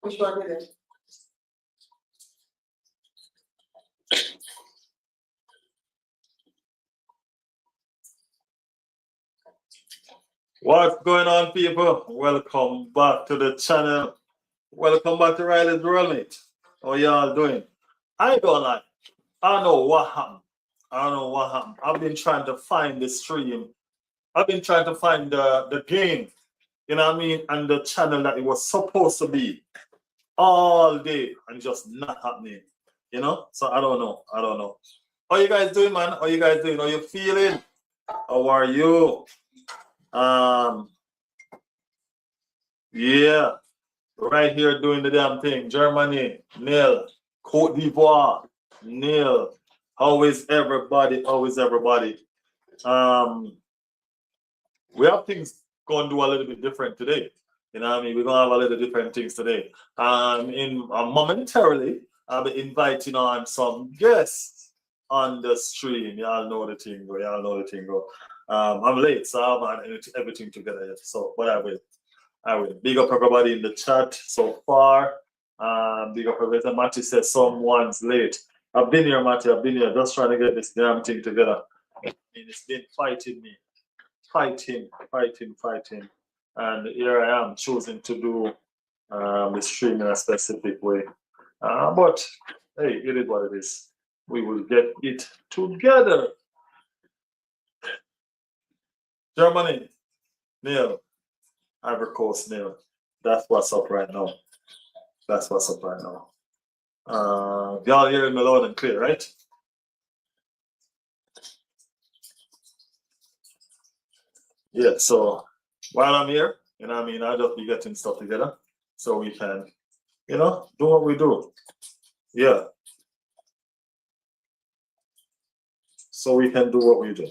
Which one is it? What's going on, people? Welcome back to the channel. Welcome back to Riley's World, mate. How y'all doing? I don't like. I don't know what happened. I don't know what happened. I've been trying to find the stream. I've been trying to find the game. You know what I mean? And the channel that it was supposed to be all day and just not happening. You know? So I don't know. I don't know. How you guys doing, man? How you guys doing? How you feeling? How are you? Yeah, right here doing the damn thing. Germany, nil. Cote d'Ivoire, nil. How is everybody? How is everybody? We have things going to do a little bit different today. You know what I mean? We're gonna have a little different things today. Momentarily, I'll be inviting on some guests on the stream. Y'all know the thing, bro. Y'all know the thing, bro. I'm late, so I haven't had everything together yet. So, but I will. I will. Big up everybody in the chat so far. Big up everybody. Matty says someone's late. I've been here, Matty. I've been here just trying to get this damn thing together. I mean, it's been fighting me. Fighting. And here I am choosing to do the stream in a specific way. But hey, it is what it is. We will get it together. Germany, nil. Ivory Coast, nil. That's what's up right now. That's what's up right now. Y'all hearing me loud and clear, right? Yeah, so while I'm here, you know what I mean, I'll just be getting stuff together so we can, you know, do what we do. Yeah. So we can do what we do.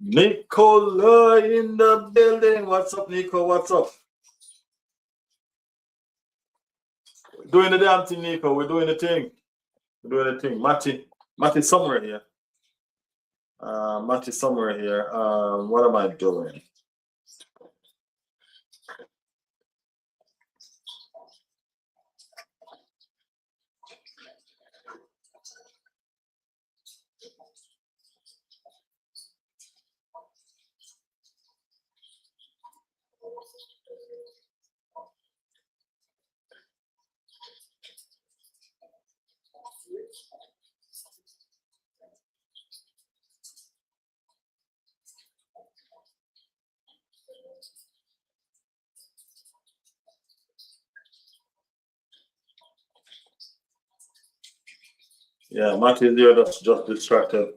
Nicola in the building. What's up, Nico? What's up? Doing the damn thing, Nico. We're doing the thing. We're doing the thing. Matty somewhere here. Matty somewhere here. What am I doing? Yeah, Matty's there. That's just distracted.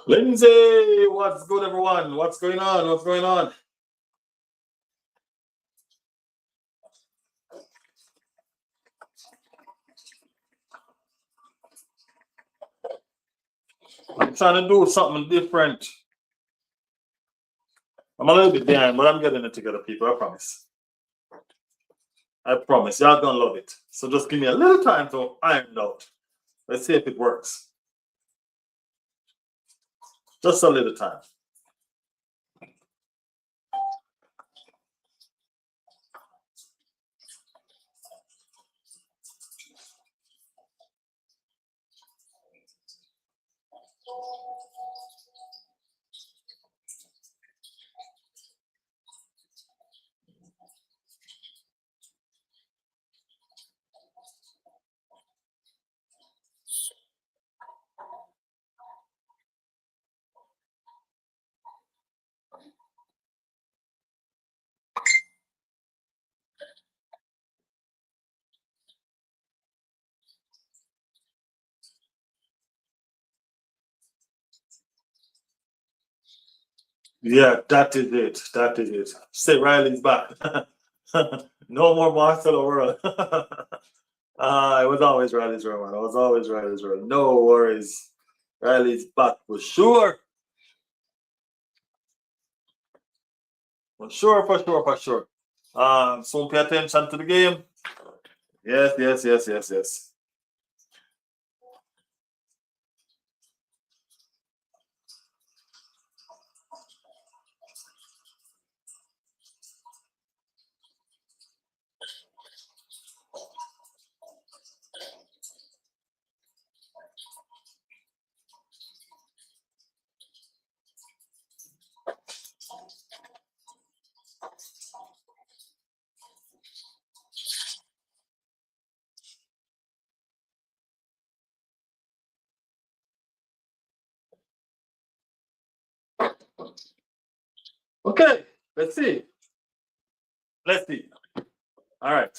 Lindsay, what's good, everyone? What's going on? What's going on? trying to do something different. I'm a little bit behind, but I'm getting it together, people. I promise. I promise. Y'all gonna love it. So just give me a little time to iron it out. Let's see if it works. Just a little time. Yeah, that is it. That is it. Say Riley's back. No more Marcelo World. It was always Riley's World, man. It was always Riley's World. No worries. Riley's back for sure. For sure, for sure, for sure. So pay attention to the game. Yes, yes, yes, yes, yes. Okay, let's see. Let's see. All right.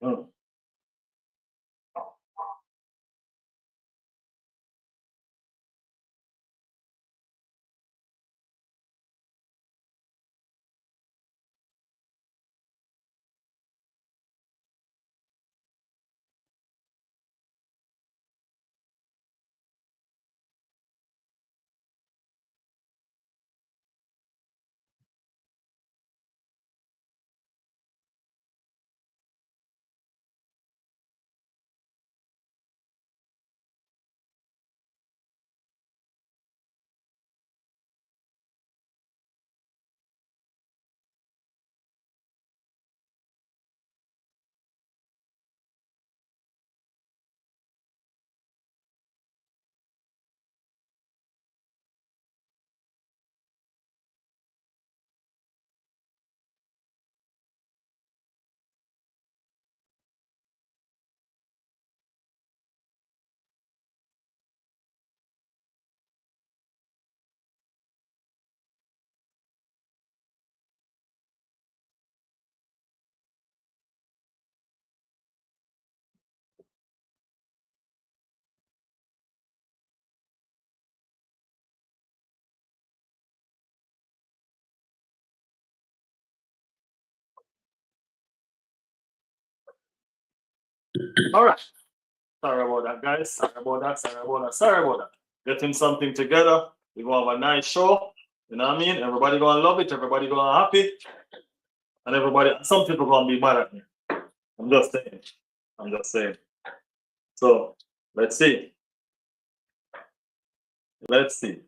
Mm. All right. Sorry about that, guys. Sorry about that. Getting something together. We're gonna have a nice show. You know what I mean? Everybody gonna love it, everybody gonna happy, and everybody some people gonna be mad at me. I'm just saying. I'm just saying. So let's see. Let's see.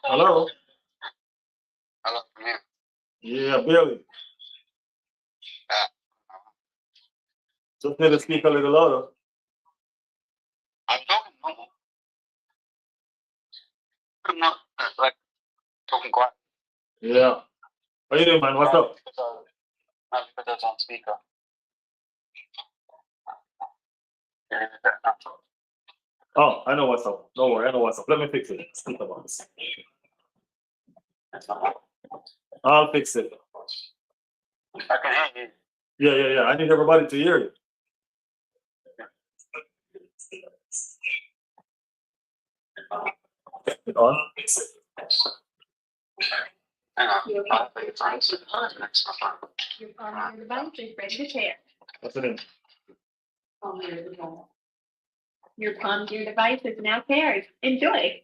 Hello? Hello, man. Yeah, Billy. Just need to speak a little louder. I'm talking normal. I'm not like talking quiet. Yeah. How you doing, man? What's up? Not because it's on speaker. Oh, I know what's up. Don't worry, I know what's up. Let me fix it. Speak about this. I'll fix it. I can hear you. Yeah. I need everybody to hear you. On. Hang on. Your palm device is ready to pair. What's the name? Your palm gear device is now paired. Enjoy.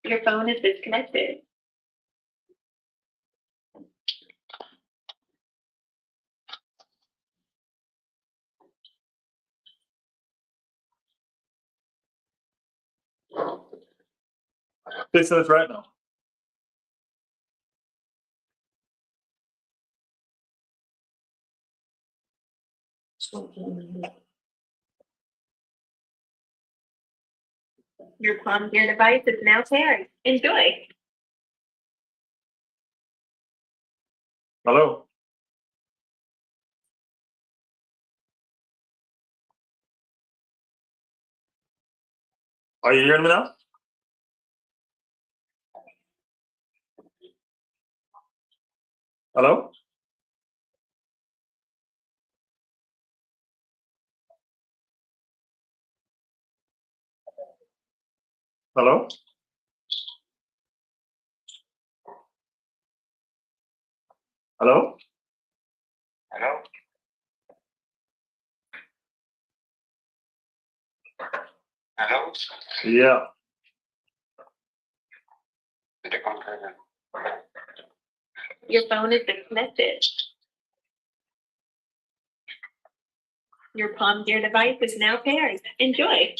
Your phone is disconnected. Fixing it right now. Your palm gear device is now paired. Enjoy. Hello? Are you hearing me now? Hello? Hello? Hello? Hello? Hello? Yeah. Did it come through? Your phone is disconnected. Your palm gear device is now paired. Enjoy.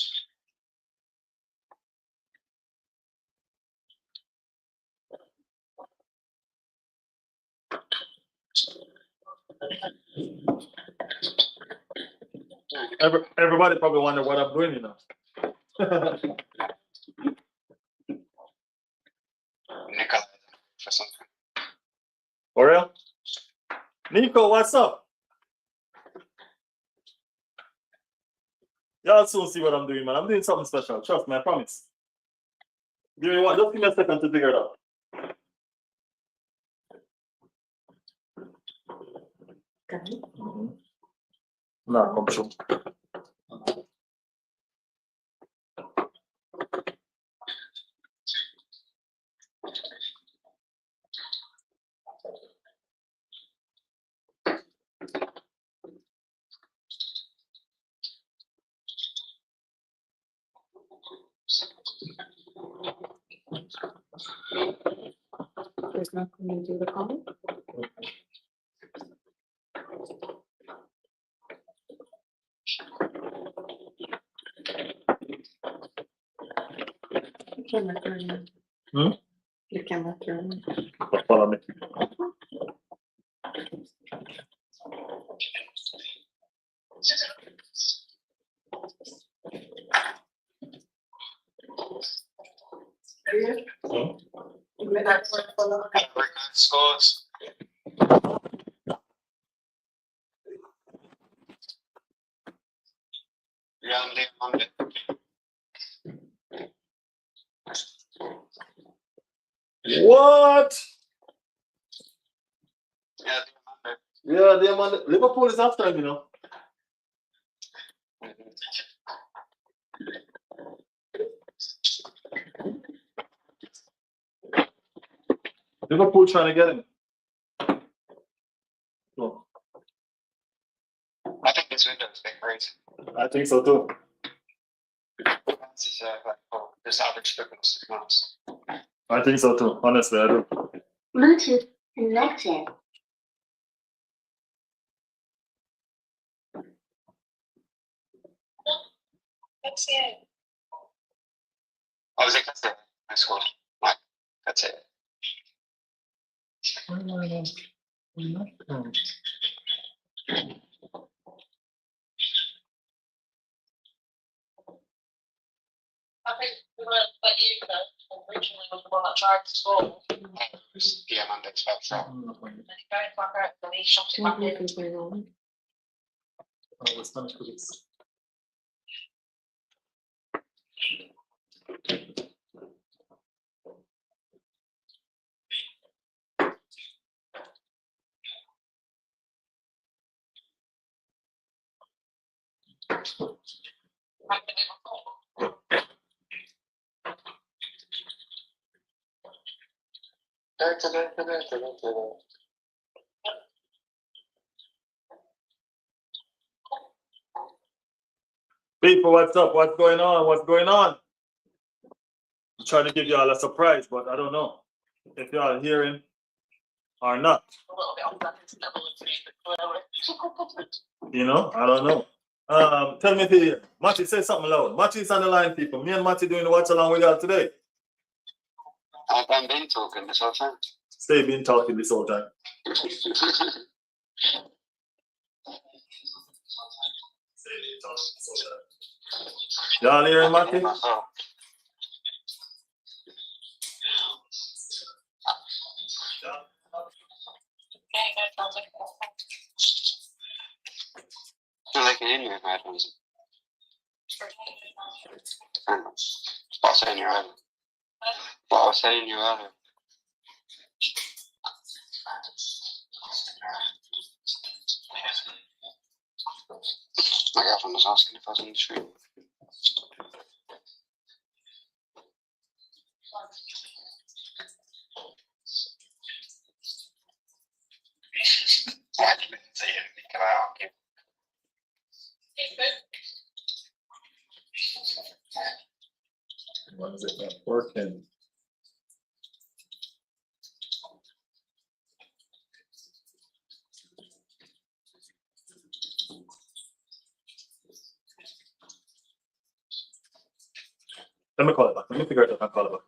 Everybody probably wonder what I'm doing, you know. Nico, for something. For real? Nico, what's up? Y'all soon see what I'm doing, man. I'm doing something special. Trust me, I promise. Give me one. Just give me a second to figure it out. No, come true. There's nothing to do the comment. Camera turn. Hmm? Your camera turn. Follow me. Hmm? Ivory scores. Yeah, on it. What? Yeah, Yeah, they man. Liverpool is after him, you know. Liverpool trying to get him. No, I think this window is big great. I think so too. This is like this average took us 6 months. I think so too. Honestly, I do. Bluetooth connected. That's it. I was like, that's it. I scored. Like, that's it. I think the one that you originally was the one that tried to score. Yeah, Monday's back so. And he goes back out and he shot it back in. Oh, the Spanish police. People, what's up? What's going on? What's going on? I'm trying to give y'all a surprise, but I don't know if y'all hearing or not. A little bit on that You know, I don't know. Tell me if you hear. Matty, say something loud. Matty's on the line, people. Me and Matty doing the watch along with y'all today. I've been talking this whole time. Stay been talking this whole time. Y'all hearing Matty? I like it in your headphones. What I was saying you earlier. What I was saying you earlier. My girlfriend was asking if I was in the street. I didn't say anything about it. Why is it not working? Let me call it back. Let me figure it out. I'll call it back.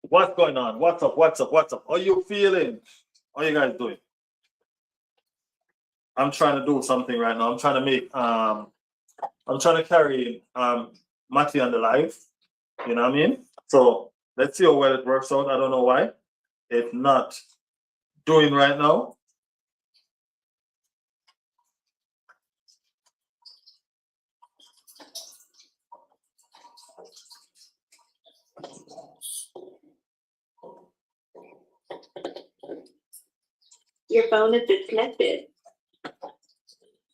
What's going on? What's up? What's up? What's up? How you feeling? How you guys doing? I'm trying to do something right now. I'm trying to make I'm trying to carry Matty on the live. You know what I mean? So let's see how well it works out. I don't know why it's not doing right now. Your phone is disconnected.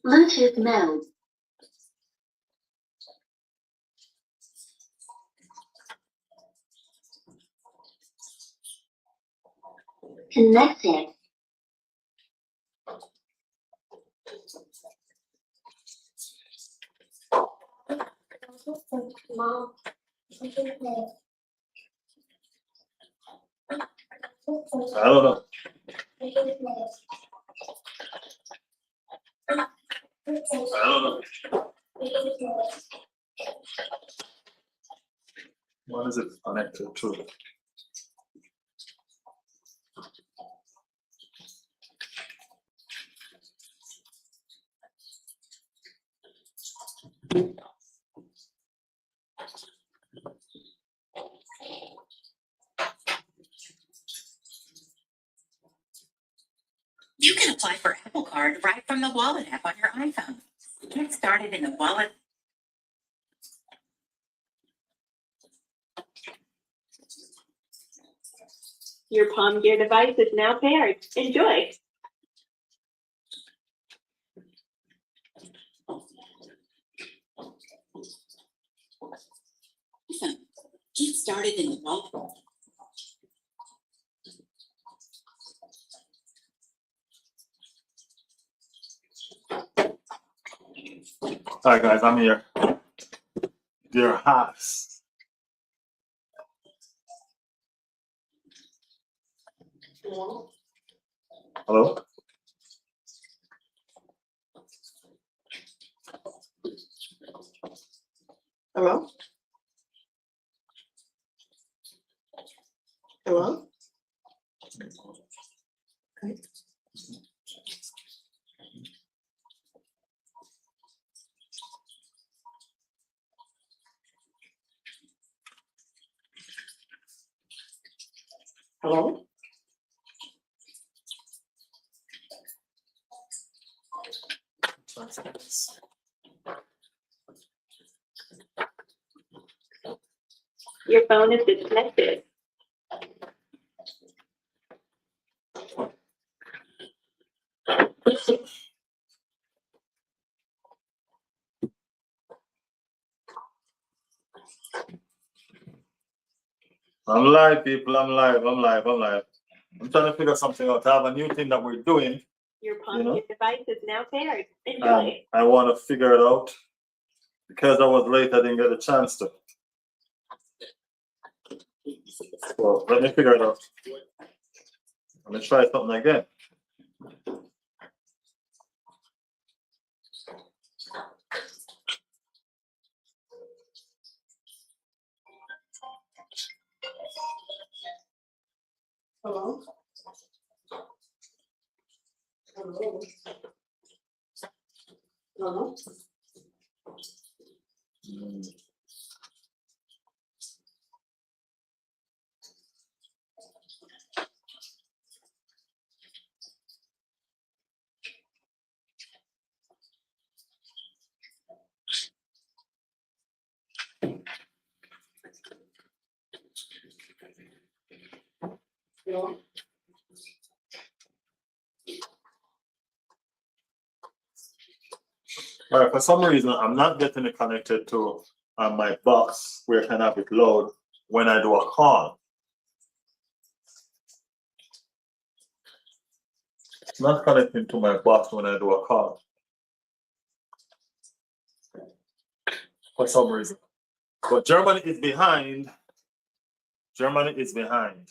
Bluetooth mode. Connected. Mom. I don't know. I don't know. What is it connected to? You can apply for Apple Card right from the Wallet app on your iPhone. Get started in the Wallet. Your Palm Gear device is now paired. Enjoy. Get started in the Wallet. All right, guys, I'm here. Dear Haas. Hello? Hello? Hello? Okay. Hello? Your phone is disconnected. I'm live, people. I'm live. I'm trying to figure something out. I have a new thing that we're doing. Your Palm You know? Gear device is now paired. Enjoy. I want to figure it out. Because I was late, I didn't get a chance to. Well, let me figure it out. Let me try something again. Hello? Hello? Hello? Hello? All right, for some reason, I'm not getting it connected to my box where I can have it load when I do a call. It's not connecting to my box when I do a call. For some reason. But Germany is behind. Germany is behind.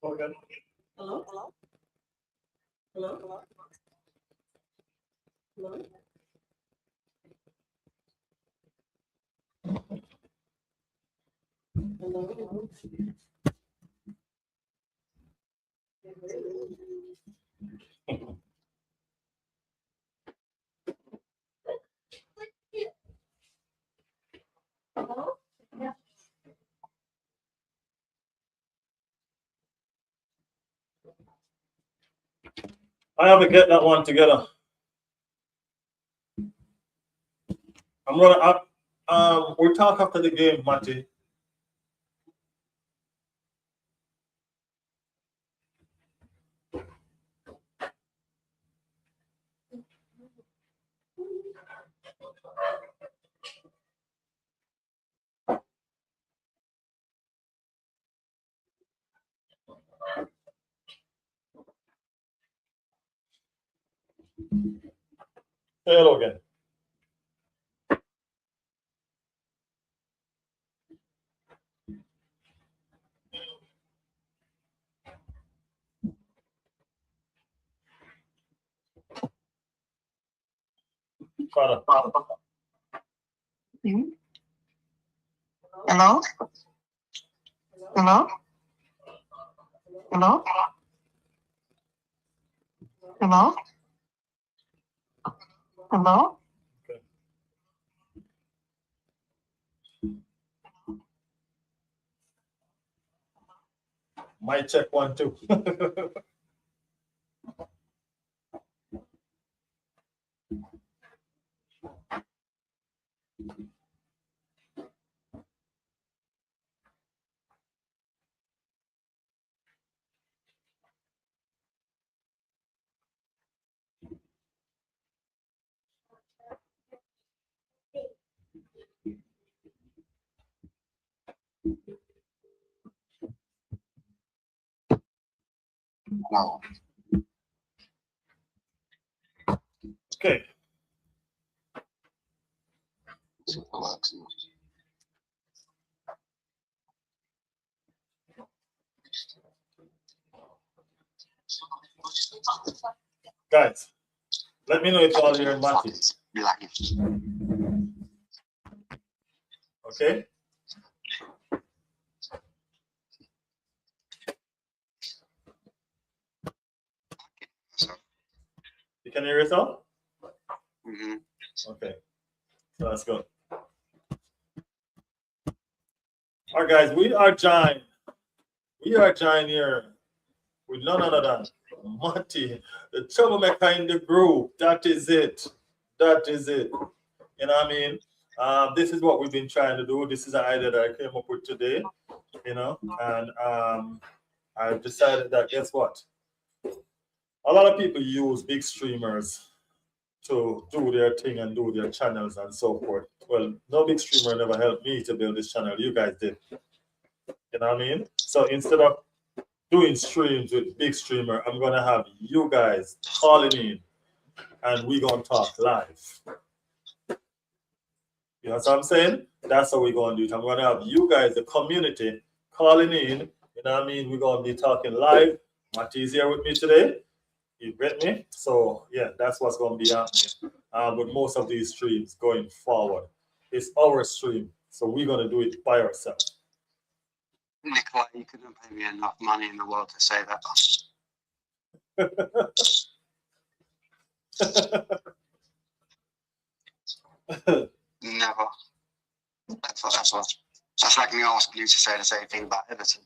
Okay. Hello? Hello? Hello? Hello? Hello? Hello? I have to get that one together. I'm gonna we'll talk after the game, Matty. Say hello again. Father. Hello? Hello? Hello? Hello? Hello? Might check one too. No. Okay. See if it works. Guys, let me know if you all hear Matty. Okay? You can hear yourself? Mm-hmm. Okay. So let's go. All right, guys, we are joined. We are joined here with none other than Matty, the troublemaker in the group. That is it. That is it. You know what I mean? This is what we've been trying to do. This is an idea that I came up with today, you know, and I've decided that guess what? A lot of people use big streamers to do their thing and do their channels and so forth. Well, no big streamer never helped me to build this channel. You guys did. You know what I mean? So instead of doing streams with big streamer, I'm gonna have you guys calling in and we're gonna talk live. You know what I'm saying? That's how we're gonna do it. I'm gonna have you guys, the community, calling in. You know what I mean? We're gonna be talking live. Matty's here with me today. You get me? So yeah, that's what's gonna be happening with most of these streams going forward. It's our stream, so we're gonna do it by ourselves. Nicola, you couldn't pay me enough money in the world to say that. Never. Ever. That's like me asking you to say the same thing about Everton.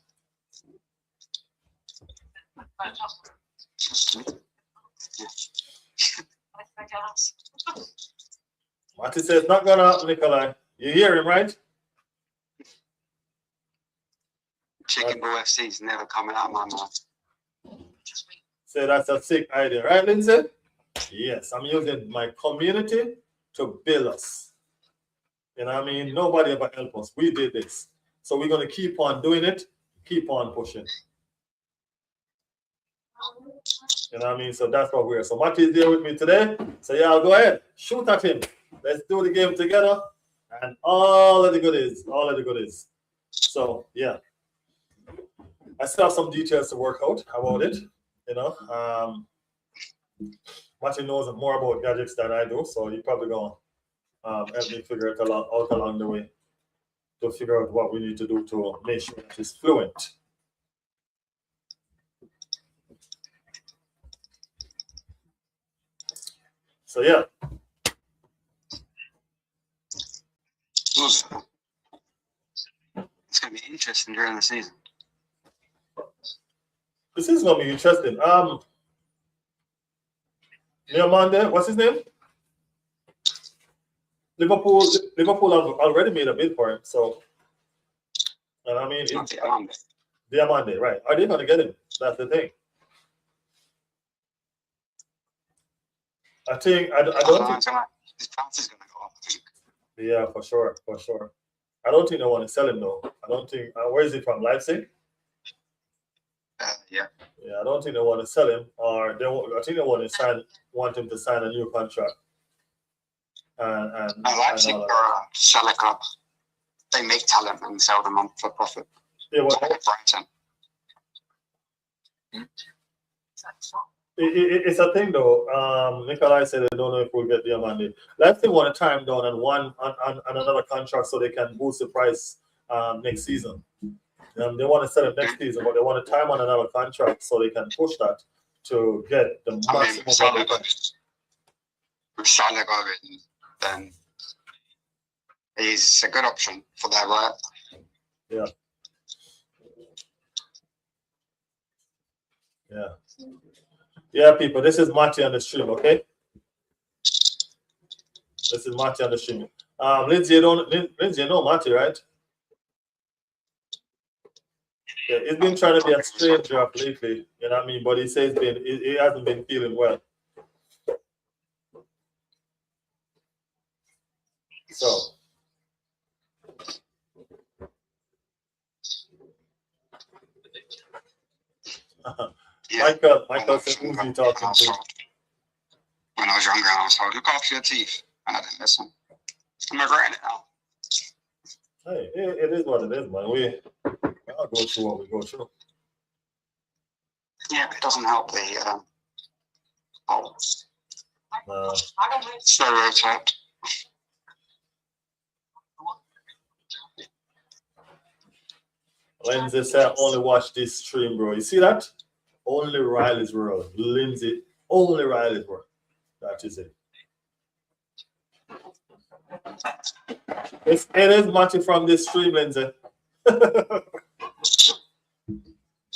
Matty says not gonna happen, Nikolai. You hear him, right? Chicken Ball FC is never coming out of my mouth. Say that's a sick idea, right, Lindsay? Yes, I'm using my community to build us. You know what I mean? Nobody ever helped us. We did this. So we're going to keep on doing it, keep on pushing. You know what I mean? So that's what we're. So Matty is there with me today. So yeah, I'll go ahead. Shoot at him. Let's do the game together. And all of the goodies. All of the goodies. So yeah. I still have some details to work out about it. You know, Martin knows more about gadgets than I do, so he probably gonna help me figure it out along the way to figure out what we need to do to make sure it is fluent. So yeah. It's going to be interesting during the season. This is gonna be interesting. Monday, what's his name? Liverpool have already made a bid for him, so and I mean Diamande, right? Are they gonna get him? That's the thing. I don't think his price is going to go up. I think. yeah, for sure. I don't think they want to sell him though. I don't think where is he from? Leipzig? Yeah. Yeah, I don't think they want to sell him, or I think they want him to sign a new contract. And Leipzig are a seller club. They make talent and sell them on for profit. yeah, well, Brighton. it's a thing though. Nikolai said they don't know if we'll get Diamande. Leipzig want to time down and on another contract so they can boost the price next season. They want to sell it next season, but they want to time on another contract so they can push that to get the maximum. With Salah going, then he's a good option for that, right? Yeah, people. This is Matty on the stream, okay? This is Matty on the stream. Lindsay, you know Matty, right? Yeah, he's been trying to be a stranger of lately, you know what I mean? But he says he hasn't been feeling well. So Michael said, who's he talking to? When I was younger, I was told, look after your teeth. And I didn't listen. I'm regretting it now. Hey, it is what it is, man. I'll go through what we go through. Yeah, but it doesn't help the stereotype. Lindsay said, only watch this stream, bro. You see that? Only Riley's World. Lindsay, only Riley's World. That is it. It is Matty from this stream, Lindsay.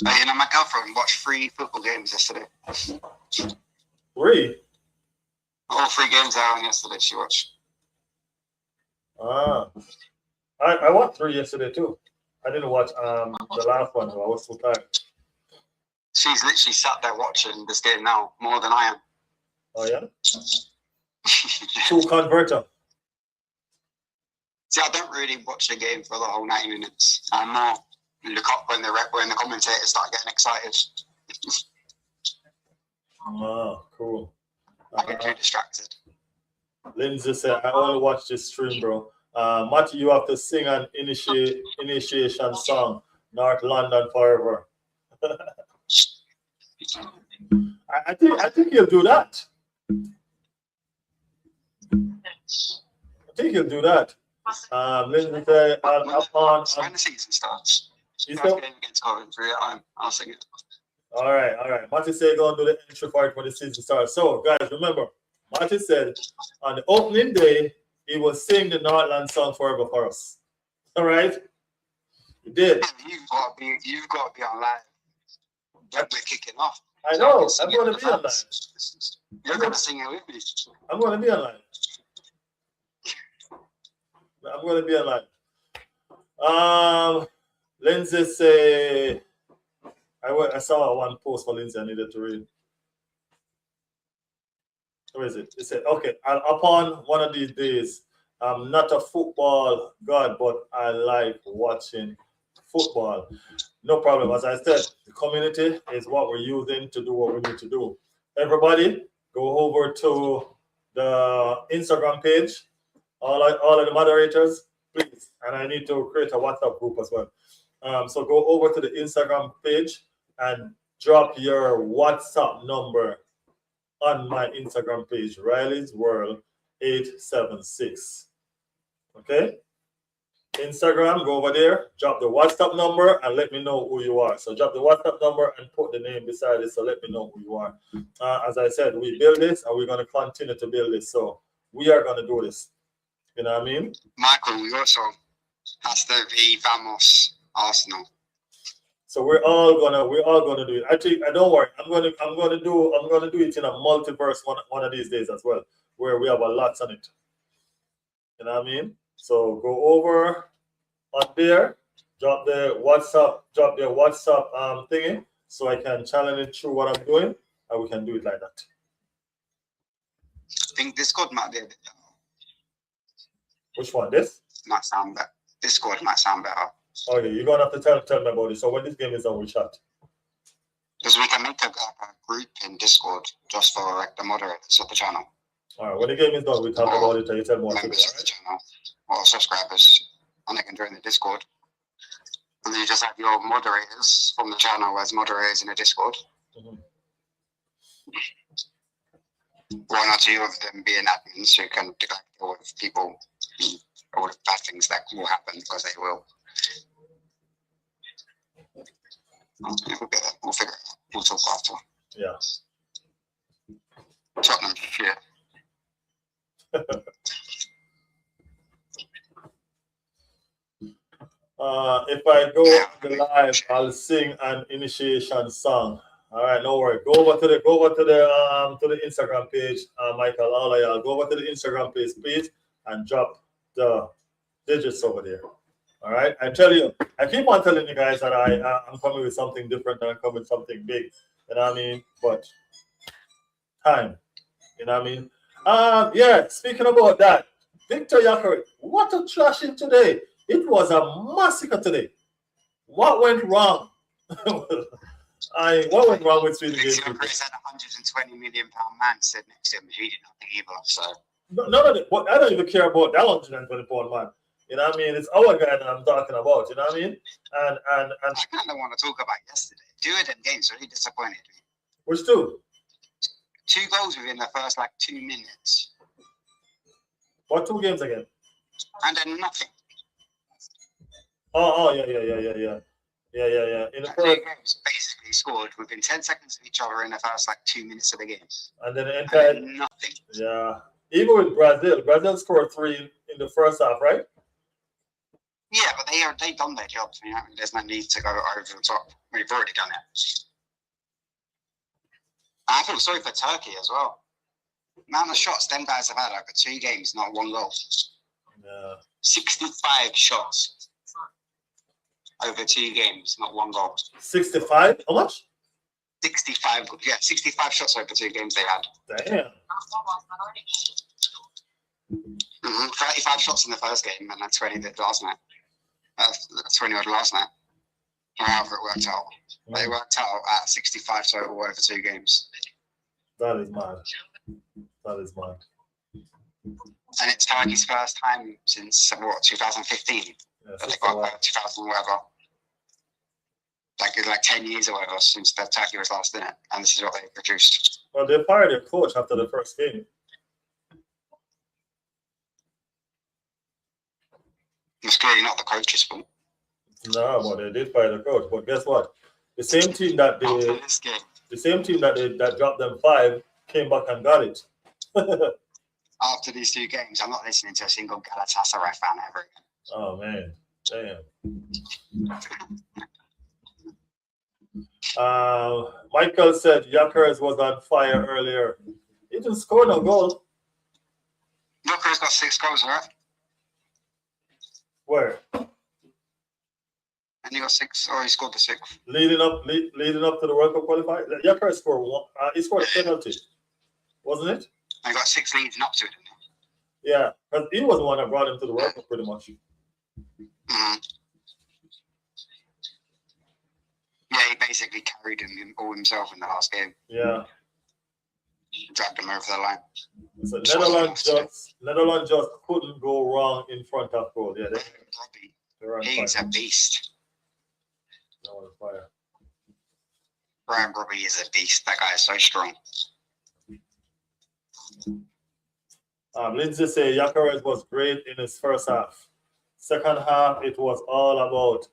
You know, my girlfriend watched 3 football games yesterday. 3? All 3 games out on yesterday she watched. I watched 3 yesterday too. I didn't watch the last one, though. I was so tired. She's literally sat there watching this game now more than I am. Oh yeah? True converter. See, I don't really watch the game for the whole 90 minutes. I more look up when the commentators start getting excited. Oh, cool. I get too distracted. Lindsay said, I only watch this stream, bro. Matty, you have to sing an initiation song, North London Forever. I think he'll do that. I think he'll do that. Lindsay said, when the season starts, first game against Coventry at home, I'll sing it. All right. Matty said, go and do the entry part when the season starts. So, guys, remember, Matty said on the opening day, he will sing the Northland song forever for us. All right? He did. You've got to be online. When we're kicking off. I know. I'm going to be online. You're going to sing it with me. I'm going to be online. I'm going to be online. Lindsay say, I saw one post for Lindsay I needed to read. Where is it? It said, okay, upon one of these days, I'm not a football god, but I like watching football. No problem. As I said, the community is what we're using to do what we need to do. Everybody, go over to the Instagram page. All of the moderators, please. And I need to create a WhatsApp group as well. So go over to the Instagram page and drop your WhatsApp number on my Instagram page, Riley's World 876. Okay? Instagram, go over there, drop the WhatsApp number and let me know who you are. So drop the WhatsApp number and put the name beside it, so let me know who you are. As I said, we build this and we're going to continue to build this. So we are going to do this. You know what I mean? Michael, we also has to be Vamos Arsenal. So we're all gonna do it. Don't worry. I'm gonna do it in a multiverse one of these days as well, where we have a lot on it. You know what I mean? So go over on there, drop their WhatsApp thingy, so I can channel it through what I'm doing, and we can do it like that. I think Discord might be a bit better. Which one? This? Might sound better. Discord might sound better. Okay, you're gonna have to tell me about it. So when this game is done, we chat. Because we can make a group in Discord just for like the moderators of the channel. All right, when the game is done, we talk about it and you tell more. Members of the channel or subscribers, and they can join the Discord. And then you just have your moderators from the channel as moderators in the Discord. Mm-hmm. One or two of them being admins who can deal with people, all the bad things that will happen, because they will. We'll get it. We'll figure it out. We'll talk after. Yeah. Tottenham, yeah. If I go on the live, I'll sing an initiation song. All right, no worry. Go over to the Instagram page, Michael. All of y'all, go over to the Instagram page, please, and drop the digits over there. All right. I tell you, I keep on telling you guys that I'm coming with something different and I'm coming with something big. You know what I mean? But time. You know what I mean? Yeah. Speaking about that, Victor Ivory, what a trashing today! It was a massacre today. What went wrong? What went wrong with Sweden? Chris had £120 million man sitting next to him. He did nothing either. So none of it. I don't even care about that £120 man. You know what I mean? It's our guy that I'm talking about. You know what I mean? And I kind of want to talk about yesterday. Two of them games really disappointed me. Which two? 2 goals within the first 2 minutes. What 2 games again? And then nothing. Oh, yeah. In the Two first, games basically scored within 10 seconds of each other in the first 2 minutes of the game. and then the entire nothing. Yeah. Even with Brazil scored 3 in the first half, right? Yeah, but they've done their job. You know, there's no need to go over the top. We've already done it. I feel sorry for Turkey as well. Amount of shots them guys have had over 2 games, not 1 goal. Yeah. 65 shots over 2 games, not 1 goal. 65? How much? 65 shots over 2 games they had. Damn. 35 shots in the first game and then 20 the last night. 20 odd last night. However it worked out. They worked out at 65 total over 2 games. That is mad. That is mad. And it's Turkey's first time since 2015. Yeah, They got 2000 whatever. Like 10 years or whatever since the Turkey was last in it, and this is what they produced. Well, they fired their coach after the first game. It's clearly not the coach's fault. No, but they did fire the coach. But guess what? The same team that that dropped them 5 came back and got it. After these 2 games, I'm not listening to a single Galatasaray fan ever again. Oh man, damn. Michael said Yakers was on fire earlier. He didn't score no goal. Yakers got 6 goals, right? Where? And he got 6, or he scored the 6th. Leading up to the World Cup qualifier. Yakers scored 1. He scored a penalty, wasn't it? And he got 6 leading up to it, didn't he? Yeah, because he was the one that brought him to the World Cup pretty much. Mm-hmm. Yeah, he basically carried him all himself in the last game. Yeah. Dragged him over the line. So Netherlands just couldn't go wrong in front of goal. Yeah, He's a beast. That was fire. Brian Robbie is a beast. That guy is so strong. Lindsay say Gyökeres was great in his first half. Second half, it was all about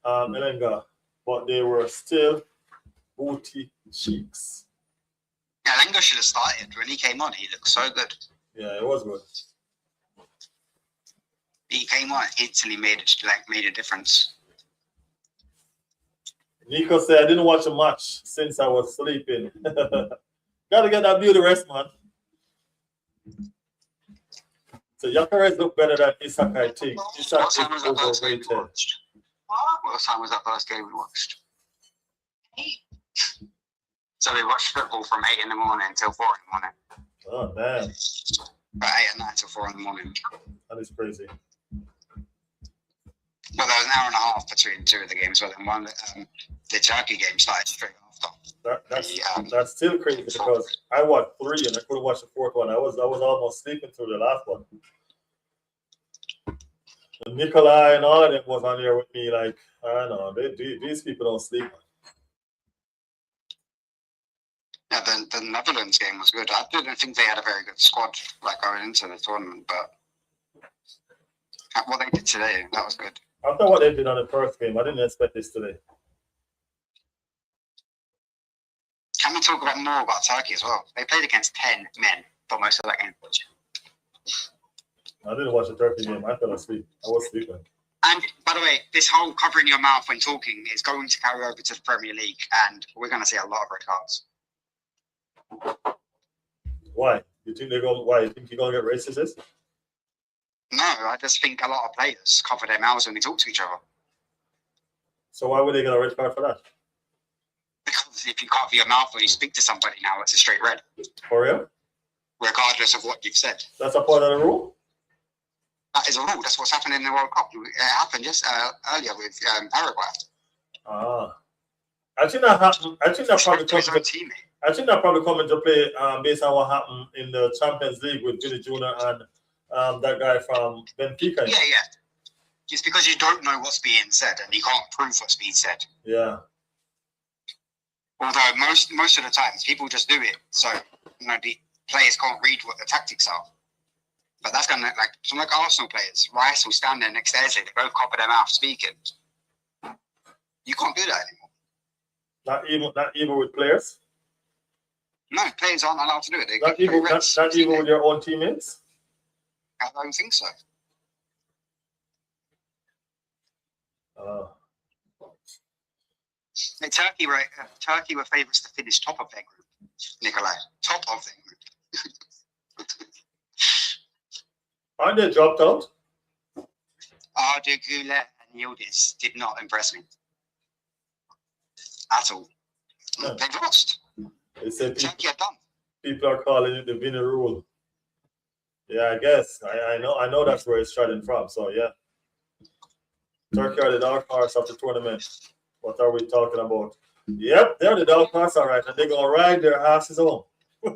Elanga, but they were still booty cheeks. Yeah, Lengo should have started. When he came on, he looked so good. Yeah, it was good. He came on instantly made a difference. Nico said, I didn't watch a match since I was sleeping. Gotta get that beauty rest, man. So Gyökeres look better than Isak, I think. Isak What time was that is first game we overrated. watched? What time was that first game we watched? So we watched football from 8 in the morning until 4 in the morning. Oh, damn. About 8 at night till 4 in the morning. That is crazy. Well, there was an hour and a half between two of the games. Well, then one, the Turkey game started straight after. That's still crazy because I watched 3 and I couldn't watch the 4th one. I was almost sleeping through the last one. And Nikolai and all of them was on here with me. Like, I don't know, these people don't sleep. Yeah, the Netherlands game was good. I didn't think they had a very good squad like going into the tournament, but what they did today, that was good. After what they did on the first game, I didn't expect this today. Can we talk more about Turkey as well? They played against 10 men for most of that game. I didn't watch the Turkey game. I fell asleep. I was sleeping. And by the way, this whole covering your mouth when talking is going to carry over to the Premier League, and we're going to see a lot of red cards. Why? You think they're going? Why? You think you're going to get racist? No, I just think a lot of players cover their mouths when they talk to each other. So why would they get a red card for that? Because if you cover your mouth when you speak to somebody now, it's a straight red. For real? Regardless of what you've said. That's a part of the rule? That is a rule. That's what's happened in the World Cup. It happened just earlier with Paraguay. I think that happened. I think that probably To his comes. own teammate. I think that probably come into play based on what happened in the Champions League with Vinny Jr. and that guy from Benfica. Yeah. Just because you don't know what's being said and you can't prove what's being said. Yeah. Although most of the times people just do it, so the players can't read what the tactics are. But that's gonna like Arsenal players. Rice will stand there next Thursday. They both cover their mouth speaking. You can't do that anymore. Not even with players. No, players aren't allowed to do it. Not even with your own teammates. I don't think so. Hey, Turkey were favourites to finish top of their group. Nikolai, top of their group. Aren't they dropped out? Arda Güler and Yildiz did not impress me at all. No. They've lost. They said Turkey are done. people are calling it the Vinny rule. Yeah, I guess. I know that's where it's starting from. So yeah. Turkey are the dark horse of the tournament. What are we talking about? Yep, they're the dark horse, all right, and they're gonna ride their asses home. Turkey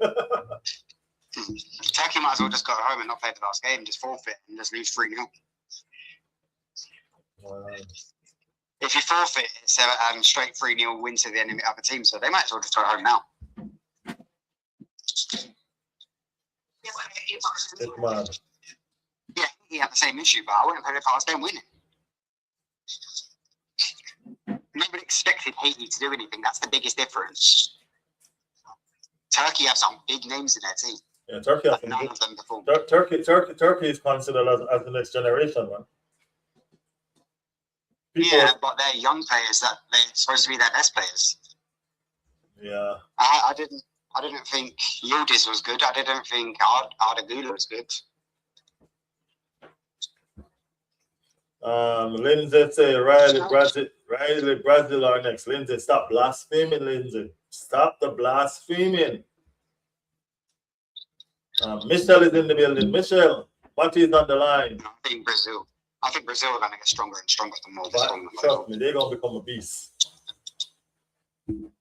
might as well just go home and not play the last game, just forfeit and just lose 3-0. If you forfeit, it's a straight 3-0 win to the enemy other team, so they might as well just go home now. It's mad. Yeah, he had the same issue, but I wouldn't play the last game winning. Nobody expected Haiti to do anything. That's the biggest difference. Turkey have some big names in their team. Yeah, Turkey. But none of them perform. Turkey is considered as the next generation, man. But they're young players that they're supposed to be their best players. Yeah. I didn't think Yildiz was good. I didn't think Arda Güler was good. Lindsay say Riley Brazil are next. Lindsay, stop blaspheming, Lindsay. Stop the blaspheming. Michelle is in the building. Michelle, what is on the line? I think Brazil are going to get stronger and stronger the more this tournament. Trust me, they're going to become a beast. And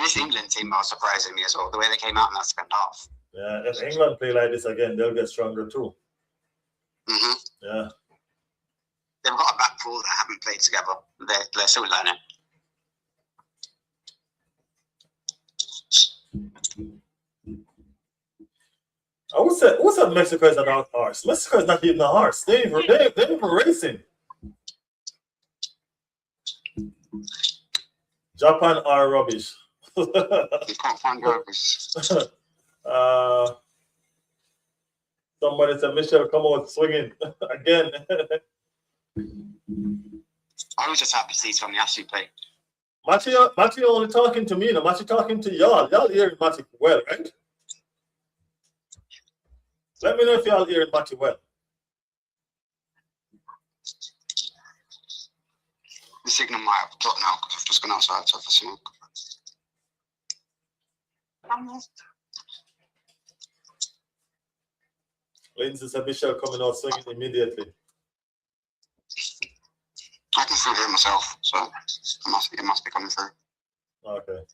this England team are surprising me as well, the way they came out in that second half. Yeah, if England play like this again, they'll get stronger too. Mm-hmm. Yeah. they've got a back four that haven't played together. They're still learning. Who said Mexico is an horse? Mexico is not even a horse. They ain't even racing. Japan are rubbish. You can't find drivers. Somebody said Michelle come out swinging again. I was just happy to see Tommy Ashley play. Matty only talking to me, no Matty talking to y'all. Y'all hearing Matty well, right? Let me know if y'all hearing Matty well. The signal might have dropped now because I've just gone outside to have a smoke. Lindsay said Michelle coming out swinging immediately. I can still hear myself, so it must be coming through. Okay.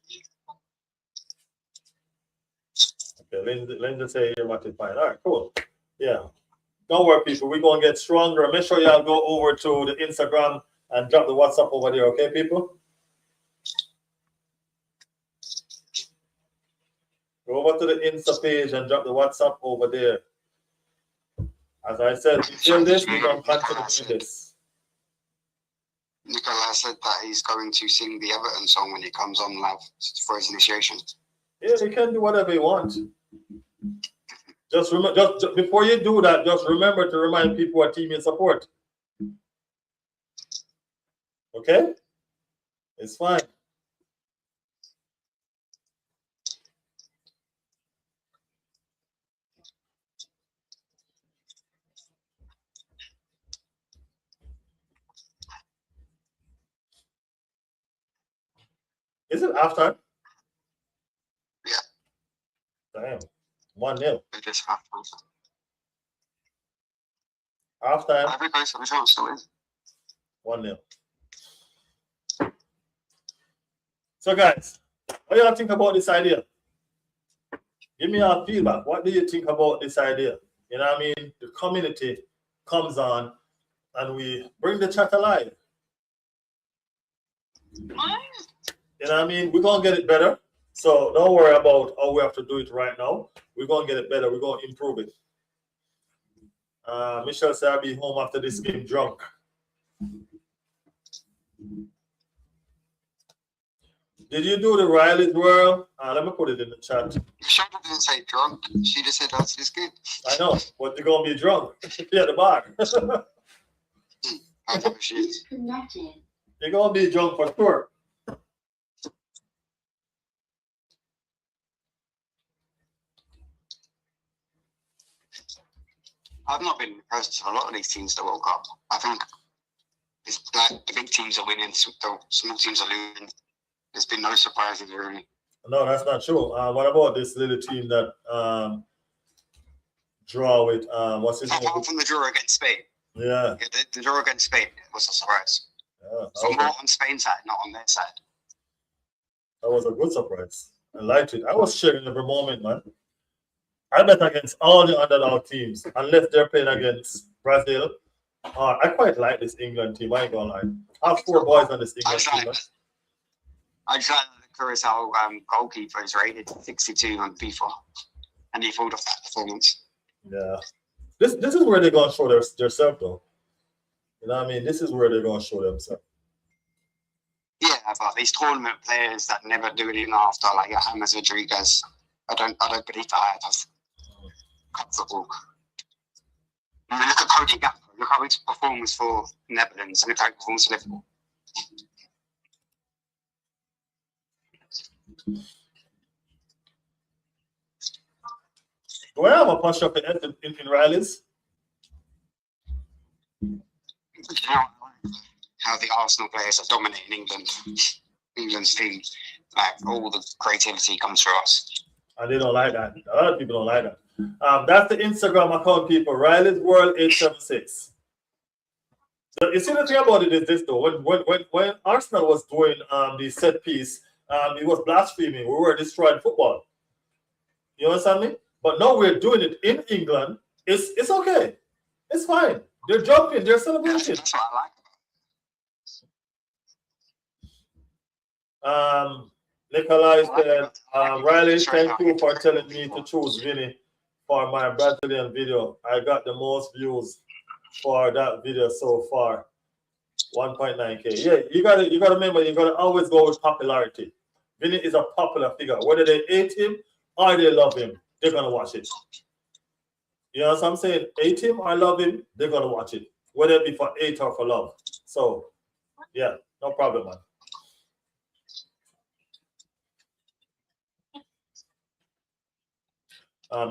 Okay, Lindsay say you're Matty fine. All right, cool. Yeah. Don't worry, people. We're going to get stronger. Make sure y'all go over to the Instagram and drop the WhatsApp over there, okay, people? Go over to the Insta page and drop the WhatsApp over there. As I said, until this, we're going to continue doing this. Nicola said that he's going to sing the Everton song when he comes on live for his initiation. Yeah, he can do whatever he wants. Just before you do that, just remember to remind people what team you support. Okay? It's fine. Is it halftime? Yeah. Damn. 1-0. It just happened. Halftime. Every place of the chance still is. 1-0. So guys, what do y'all think about this idea? Give me your feedback. What do you think about this idea? You know what I mean? The community comes on and we bring the chat alive. You know what I mean? We're going to get it better. So don't worry about how we have to do it right now. We're going to get it better. We're going to improve it. Michelle said I'll be home after this game drunk. Did you do the Riley's World? Let me put it in the chat. Michelle didn't say drunk. She just said that's this good. I know, but they're going to be drunk. Yeah, the bar. I know she is. Disconnected. You're going to be drunk for sure. I've not been impressed with a lot of these teams that World Cup. I think it's like the big teams are winning, the small teams are losing. There's been no surprises really. No, that's not true. What about this little team that draw with what's his name? Apart from the draw against Spain. Yeah. The draw against Spain was a surprise. Yeah, So more on Spain's side, not on their side. that was a good surprise. I liked it. I was sharing every moment, man. I bet against all the underdog teams, unless they're playing against Brazil. I quite like this England team. I ain't gonna lie. I have 4 boys on this England team. Man. I just like the Curacao goalkeeper is rated 62 on FIFA, and he pulled off that performance. Yeah. This is where they're gonna show their self though. You know what I mean? This is where they're gonna show themselves. Yeah, but these tournament players that never do it even after, like James Rodriguez, I don't believe that has cup football. I mean, look at Cody Gakpo. Look how his performance for Netherlands and look how he performs for Liverpool. Do I have a punch up in Riley's? You know, how the Arsenal players are dominating England's team. Like all the creativity comes through us. And they don't like that. A lot of people don't like that. That's the Instagram account, people. Riley's World 876. So you see the thing about it is this though. When Arsenal was doing the set piece, it was blaspheming. We were destroying football. You understand me? But now we're doing it in England. It's okay. It's fine. They're jumping. They're celebrating. That's what I like. Nikolai said, Riley, thank you for telling me to choose Vinny for my Brazilian video. I got the most views for that video so far. 1.9K. Yeah, you gotta remember, you gotta always go with popularity. Vinny is a popular figure. Whether they hate him or they love him, they're gonna watch it. You know what I'm saying? Hate him or love him, they're gonna watch it. Whether it be for hate or for love. So yeah, no problem, man.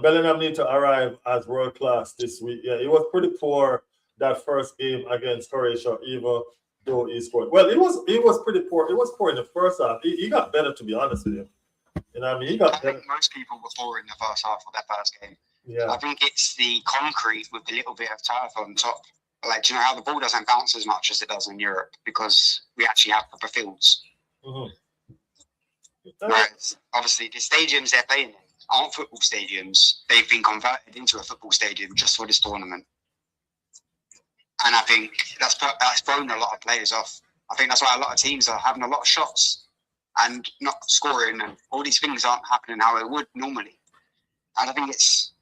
Bellingham need to arrive as world class this week. Yeah, he was pretty poor that first game against Croatia, even though he scored. Well, it was pretty poor. It was poor in the first half. He got better, to be honest with you. You know what I mean? He got better. I think most people were poor in the first half of that first game. Yeah. I think it's the concrete with a little bit of turf on top. Like, do you know how the ball doesn't bounce as much as it does in Europe because we actually have proper fields? Mm-hmm. Whereas, obviously, the stadiums they're playing in aren't football stadiums. They've been converted into a football stadium just for this tournament. And I think that's thrown a lot of players off. I think that's why a lot of teams are having a lot of shots and not scoring, and all these things aren't happening how it would normally. And I think that's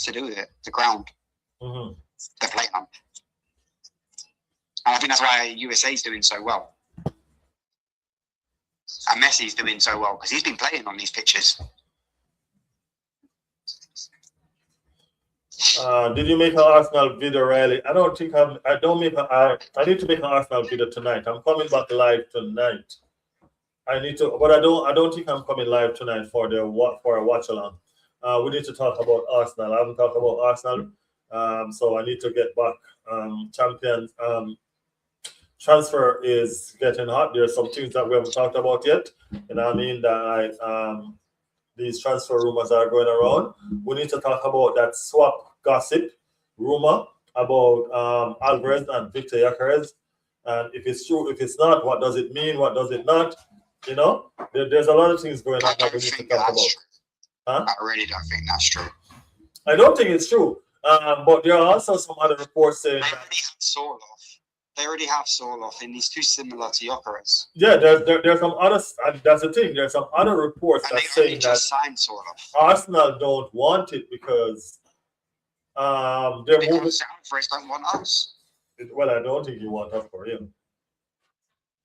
to do with it, the ground they're playing on. And I think that's why USA's doing so well. And Messi's doing so well because he's been playing on these pitches. Did you make an Arsenal video, Riley? I don't think I need to make an Arsenal video tonight. I'm coming back live tonight. I need to, but I don't think I'm coming live tonight for a watch along. We need to talk about Arsenal. I haven't talked about Arsenal, so I need to get back. Champions transfer is getting hot. There's some things that we haven't talked about yet. You know what I mean? That these transfer rumors are going around. We need to talk about that swap gossip rumor about Alvarez and Victor Gyökeres. And if it's true, if it's not, what does it mean? What does it not? You know, there's a lot of things going on that we need to talk about. Huh? I really don't think that's true. I don't think it's true. But there are also some other reports saying They already have Sorloth, and he's too similar to Gyökeres. Yeah, there's some other, and that's the thing. There's some other reports that saying that signed Sorloth. Arsenal don't want it because they're moving. Because Alvarez don't want us. Well, I don't think you want us for him.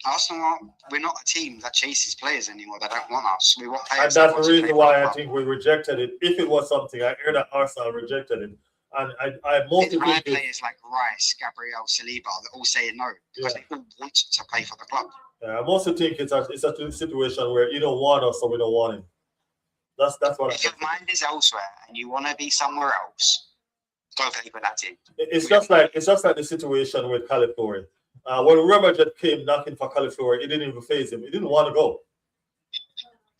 Arsenal, we're not a team that chases players anymore. They don't want us. We want And players. that's the reason why I think we rejected it. If it was something, I hear that Arsenal rejected it. And I mostly think players like Rice, Gabriel, Saliba that all say no because they all want to play for the club. Yeah, I mostly think it's a situation where you don't want us, so we don't want him. That's what. If your mind is elsewhere and you want to be somewhere else, go play for that team. It's just like the situation with California. When Remajet came knocking for California, it didn't even faze him. He didn't want to go,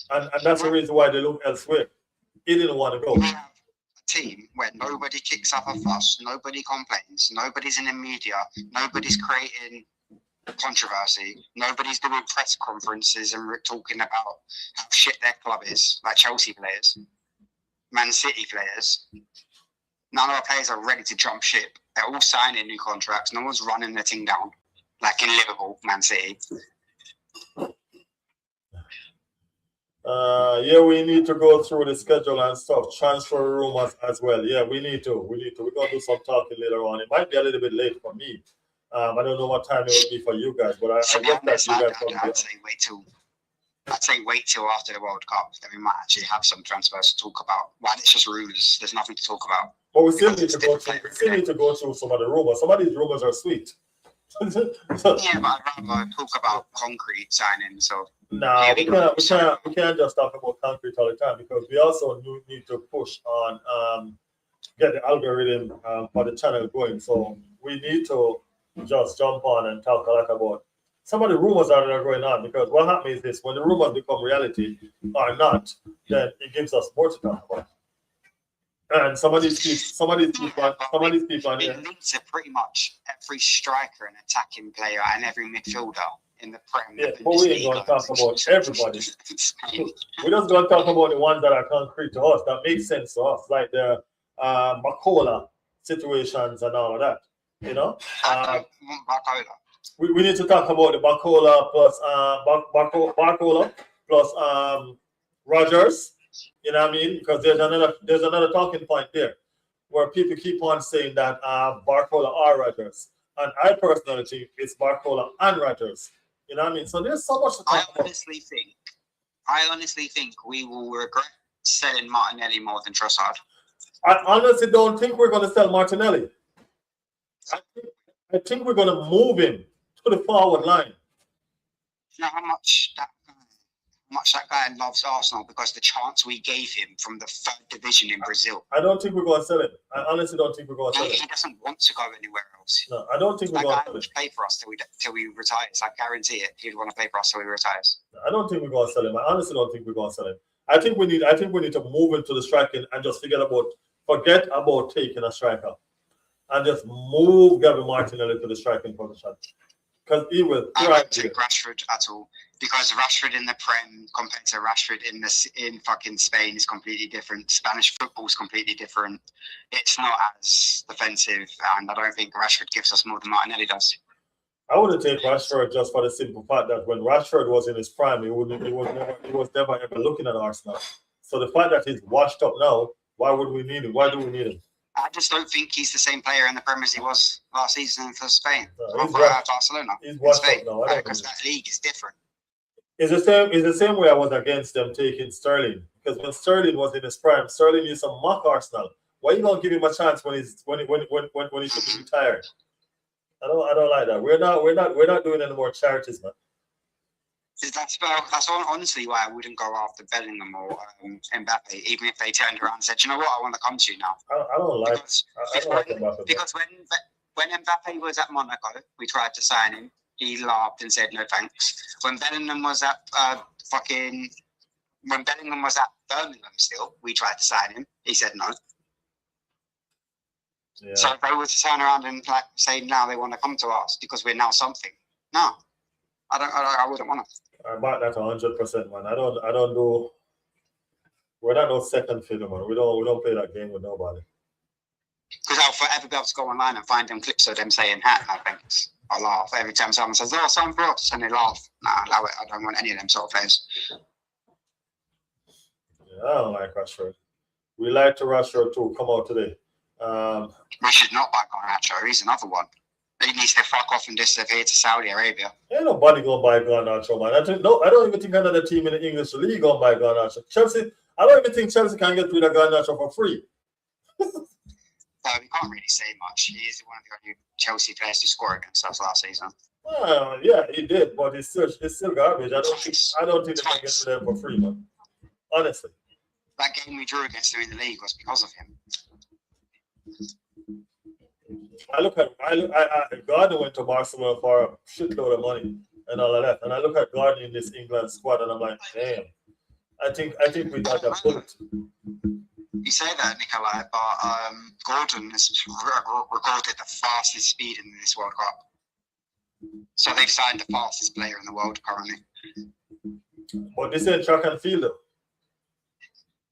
and that's the reason why they look elsewhere. He didn't want to go. Team where nobody kicks up a fuss, nobody complains, nobody's in the media, nobody's creating controversy, nobody's doing press conferences and talking about how shit their club is, like Chelsea players, Man City players. None of our players are ready to jump ship. They're all signing new contracts. No one's running their team down, like in Liverpool, Man City. Yeah, we need to go through the schedule and stuff. Transfer rumors as well. Yeah, we need to. We're gonna do some talking later on. It might be a little bit late for me. I don't know what time it will be for you guys, but I guess that you guys I'd say wait till after the World Cup. Then we might actually have some transfers to talk about. Why it's just rumours. There's nothing to talk about. But we still need to go through. We still need to go through some of the rumors. Some of these rumors are sweet. Yeah, but I'd rather talk about concrete signing. So no, we can't just talk about concrete all the time because we also need to push on get the algorithm for the channel going. So we need to just jump on and talk a lot about some of the rumors that are going on, because what happens is this: when the rumors become reality or not, then it gives us more to talk about. And some of these people, it links to pretty much every striker and attacking player and every midfielder in the Prem. Yeah, but we ain't going to talk about everybody. We're just going to talk about the ones that are concrete to us, that make sense to us, like the Makola situations and all of that. You know, I don't want Barcola. we need to talk about the Barcola plus Barcola plus Rogers. You know what I mean? Because there's another talking point there where people keep on saying that Barcola or Rogers, and I personally think it's Barcola and Rogers. You know what I mean? So there's so much to talk about. I honestly think we will regret selling Martinelli more than Trossard. I honestly don't think we're going to sell Martinelli. I think we're going to move him to the forward line. You know how much that guy loves Arsenal because the chance we gave him from the 3rd division in Brazil. I don't think we're going to sell him. I honestly don't think we're going to sell him. He doesn't want to go anywhere else. No, I don't think we're going to sell him. That guy will play for us till he retires. I guarantee it. He'd want to play for us till he retires. I don't think we're going to sell him. I honestly don't think we're going to sell him. I think we need to move into the striking and just forget about taking a striker and just move Gavin Martinelli to the striking position. Because he will I don't take Rashford at all because Rashford in the Prem compared to Rashford in fucking Spain is completely different. Spanish football is completely different. It's not as defensive, and I don't think Rashford gives us more than Martinelli does. I wouldn't take Rashford just for the simple fact that when Rashford was in his prime, he was never ever looking at Arsenal. So the fact that he's washed up now, why would we need him? Why do we need him? I just don't think he's the same player in the Premier as he was last season for Spain. No, Barcelona. He's washed up now. Because that league is different. It's the same way I was against them taking Sterling. Because when Sterling was in his prime, Sterling used to mock Arsenal. Why are you gonna give him a chance when he should be retired? I don't like that. We're not doing any more charities, man. That's honestly why I wouldn't go after Bellingham or Mbappe, even if they turned around and said, "You know what, I want to come to you now." I don't like Mbappe. Because when Mbappe was at Monaco, we tried to sign him. He laughed and said, "No thanks." When Bellingham was at Birmingham, still, we tried to sign him. He said no. Yeah. So if they were to turn around and say now they want to come to us because we're now something, no, I wouldn't want to. I back that 100%, man. I don't do. We're not no second fiddle, man. We don't play that game with nobody. Because I'll forever be able to go online and find them clips of them saying hat. No thanks. I laugh every time someone says, "Oh, sign for us," and they laugh. Nah, allow it. I don't want any of them sort of players. Yeah, I don't like Rashford. We like to Rashford too. Come out today. We should not buy Garnacho. He's another one. He needs to fuck off and disappear to Saudi Arabia. Ain't nobody gonna buy Garnacho, man. I don't even think another team in the English league gonna buy Garnacho. Chelsea, I don't even think Chelsea can get rid of Garnacho for free. So we can't really say much. He is one of the only Chelsea players to score against us last season. Yeah, he did, but it's still garbage. I don't think they can get rid of him for free, man. Honestly. That game we drew against him in the league was because of him. Gardner went to Barcelona for a shitload of money and all of that. And I look at Gardner in this England squad and I'm like, damn. I think we got a bullet. You say that, Nikolai, but Gordon has recorded the fastest speed in this World Cup. So they've signed the fastest player in the world currently. But this ain't track and field though.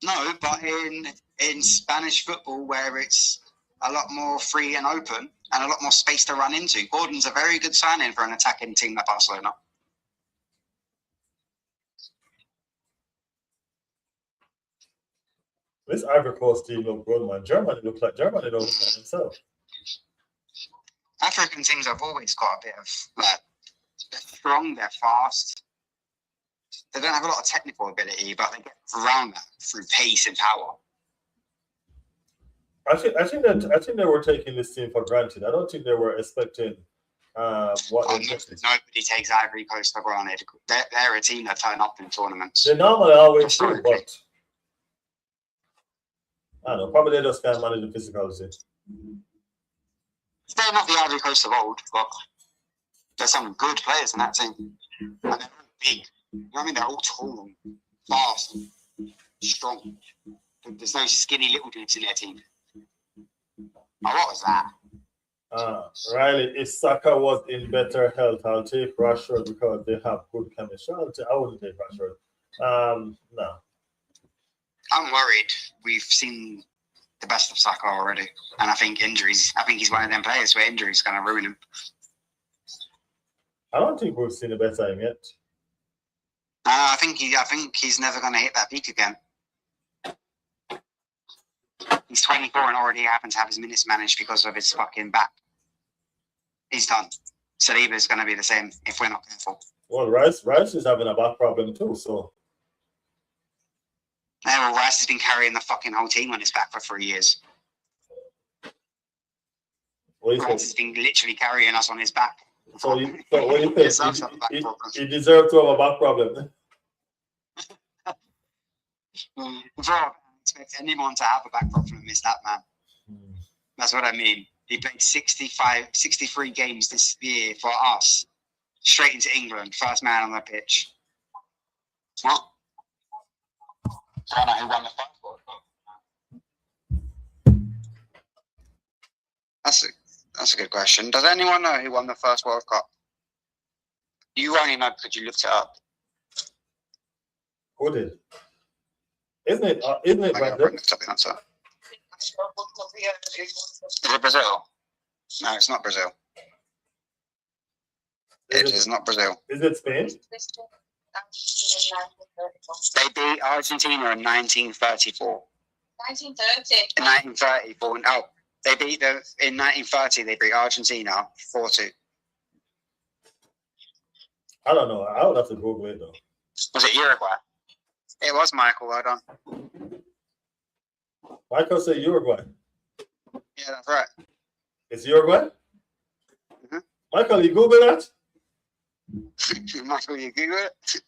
No, but in Spanish football where it's a lot more free and open and a lot more space to run into, Gordon's a very good signing for an attacking team like Barcelona. This Ivory Coast team look good, man. Germany don't look like themselves. African teams have always got a bit of they're strong, they're fast. They don't have a lot of technical ability, but they get around that through pace and power. I think they were taking this team for granted. I don't think they were expecting what they expected. Nobody takes Ivory Coast for granted. They're a team that turn up in tournaments. They normally always do, but I don't know. Probably they just can't manage the physicality. They're not the Ivory Coast of old, but there's some good players in that team. And they're all big. You know what I mean? They're all tall, fast, strong. There's no skinny little dudes in their team. Oh, what was that? Riley, if Saka was in better health, I'll take Rashford because they have good chemistry. I wouldn't take Rashford. No. I'm worried. We've seen the best of Saka already. And I think injuries. I think he's one of them players where injuries going to ruin him. I don't think we've seen a better him yet. I think he's never going to hit that peak again. He's 24 and already happens to have his minutes managed because of his fucking back. He's done. Saliba's going to be the same if we're not careful. Well, Rice is having a back problem too, so. Yeah, well, Rice has been carrying the fucking whole team on his back for 3 years. What Rice has been literally carrying us on his back. So what do you think? He deserved to have a back problem. Before I expect anyone to have a back problem, it's that man. That's what I mean. He played 63 games this year for us. Straight into England, first man on the pitch. What? I don't know who won the first World Cup. That's a good question. Does anyone know who won the first World Cup? You only know because you looked it up. Who did? Isn't it Brazil? Is it Brazil? No, it's not Brazil. It is not Brazil. Is it Spain? They beat Argentina in 1934. 1930. In 1934. Oh, they beat them in 1930. They beat Argentina 4-2. I don't know. I would have to Google it though. Was it Uruguay? It was Michael. Well done. Michael said Uruguay. Yeah, that's right. It's Uruguay? Mm-hmm. Michael, you Google that? Michael, you Google it?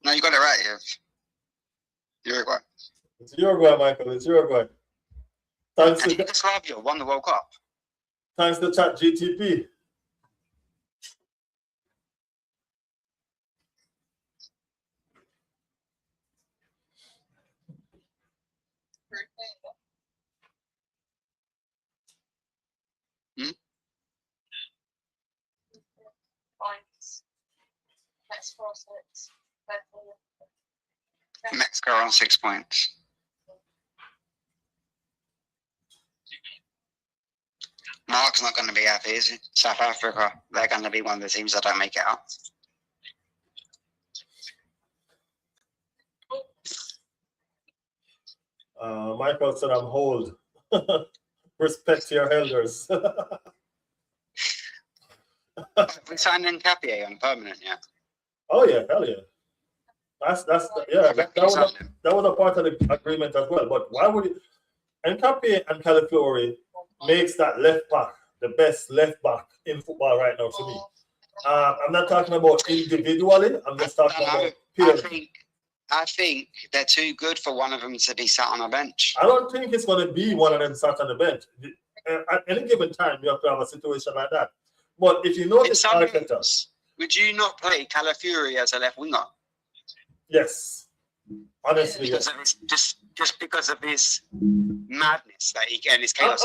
No, you got it right here. Uruguay. It's Uruguay, Michael. It's Uruguay. Thanks And to Yugoslavia won the World Cup. Thanks to Chat GTP. Points. That's 4-6. Mexico on 6 points. Mark's not going to be happy, is he? South Africa, they're going to be one of the teams that don't make it out. Michael said I'm old. Respect your elders. We signed Nkapie on permanent, yeah. Oh yeah, hell yeah. That was a part of the agreement as well. But why would it? Nkapie and Calafiori makes that left back the best left back in football right now to me. I'm not talking about individually. I'm just talking about purely. I think they're too good for one of them to be sat on a bench. I don't think it's going to be one of them sat on the bench. At any given time, you have to have a situation like that. But if you know this Arteta, would you not play Calafiori as a left winger? Yes, honestly, because yes. of his, just because of his madness that he and his chaos.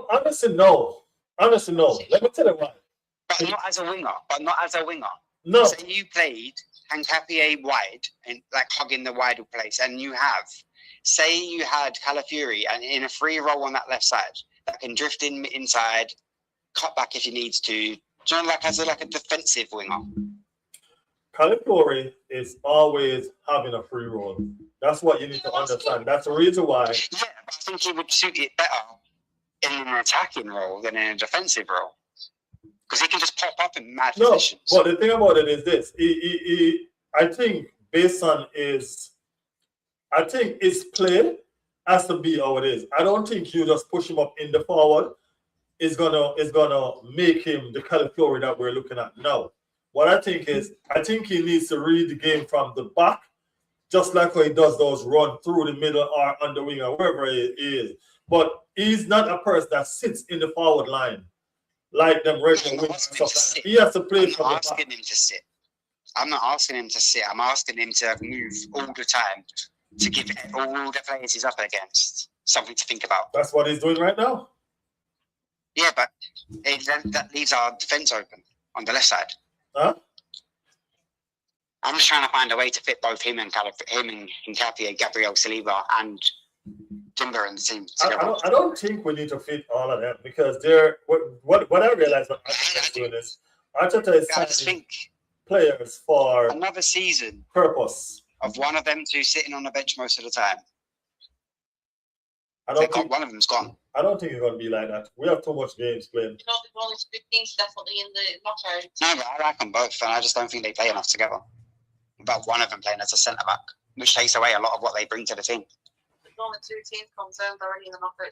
Honestly, no. Honestly, no. Let me tell you why. But not as a winger. No. So you played Nkapie wide and like hugging the wider place, and you had Calafiori and in a free roll on that left side that can drift inside, cut back if he needs to. Do you know, like as a defensive winger? Calafiori is always having a free roll. That's what you need to understand. That's the reason why. Yeah, but I think he would suit it better in an attacking role than in a defensive role. Because he can just pop up in mad positions. But the thing about it is this. I think based on his play has to be how it is. I don't think you just push him up in the forward is gonna make him the Calafiori that we're looking at now. What I think he needs to read the game from the back, just like how he does those run through the middle or on the wing or wherever he is. But he's not a person that sits in the forward line like them regular wingers. He has to play from the back. I'm not asking him to sit. I'm not asking him to sit. I'm asking him to move all the time to give all the players he's up against something to think about. That's what he's doing right now. Yeah, but that leaves our defense open on the left side. Huh? I'm just trying to find a way to fit both him and Nkapia, Gabriel Saliba, and Timber in the team together. I don't think we need to fit all of them because they're what I realize when Arteta is doing this. Arteta is I just signing think players for another season purpose. of one of them two sitting on the bench most of the time. I don't think One of them's gone. I don't think it's going to be like that. We have too much games playing. You know, the goal is 15's definitely in the knockout. No, but I like them both, and I just don't think they play enough together. About one of them playing as a centre back, which takes away a lot of what they bring to the team. There's only 2 teams concerned already in the knockout.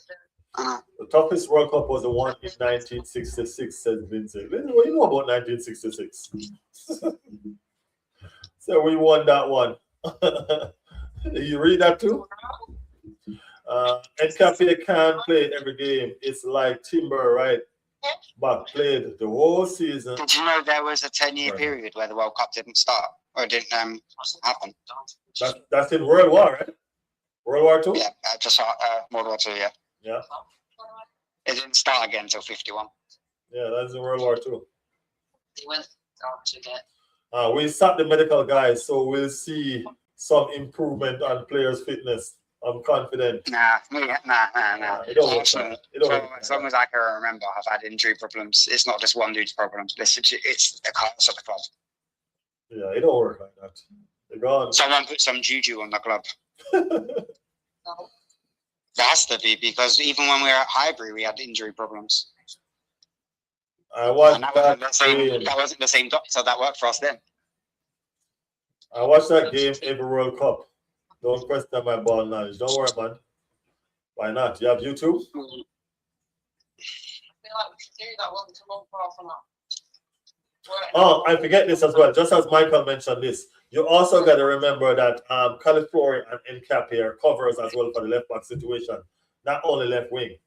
The toughest World Cup was the one in 1966, says Lindsay. Lindsay, what do you know about 1966? So we won that one. You read that too? Nkapia can't play every game. It's like Timber, right? But played the whole season. Did you know there was a 10-year period where the World Cup didn't start or didn't happen? That's in World War, right? World War II? Yeah, just World War II, yeah. Yeah. It didn't start again until 51. Yeah, that's in World War II. They went down to get. We sat the medical guys, so we'll see some improvement on players' fitness. I'm confident. Nah. It don't work like that. It don't work like As long as I can remember, I've had injury problems. It's not just one dude's problem. It's the cause of the club. Yeah, it don't work like that. They're gone. Someone put some juju on the club. There has to be, because even when we were at Ivory, we had injury problems. I watched And that that wasn't the same doctor that worked for us then. I watched that game every World Cup. Don't question my ball knowledge. Don't worry, man. Why not? You have YouTube? I feel like we should do that one to month after that. Oh, I forget this as well. Just as Michael mentioned this, you also got to remember that Califori and Nkapia covers as well for the left back situation. Not only left wing,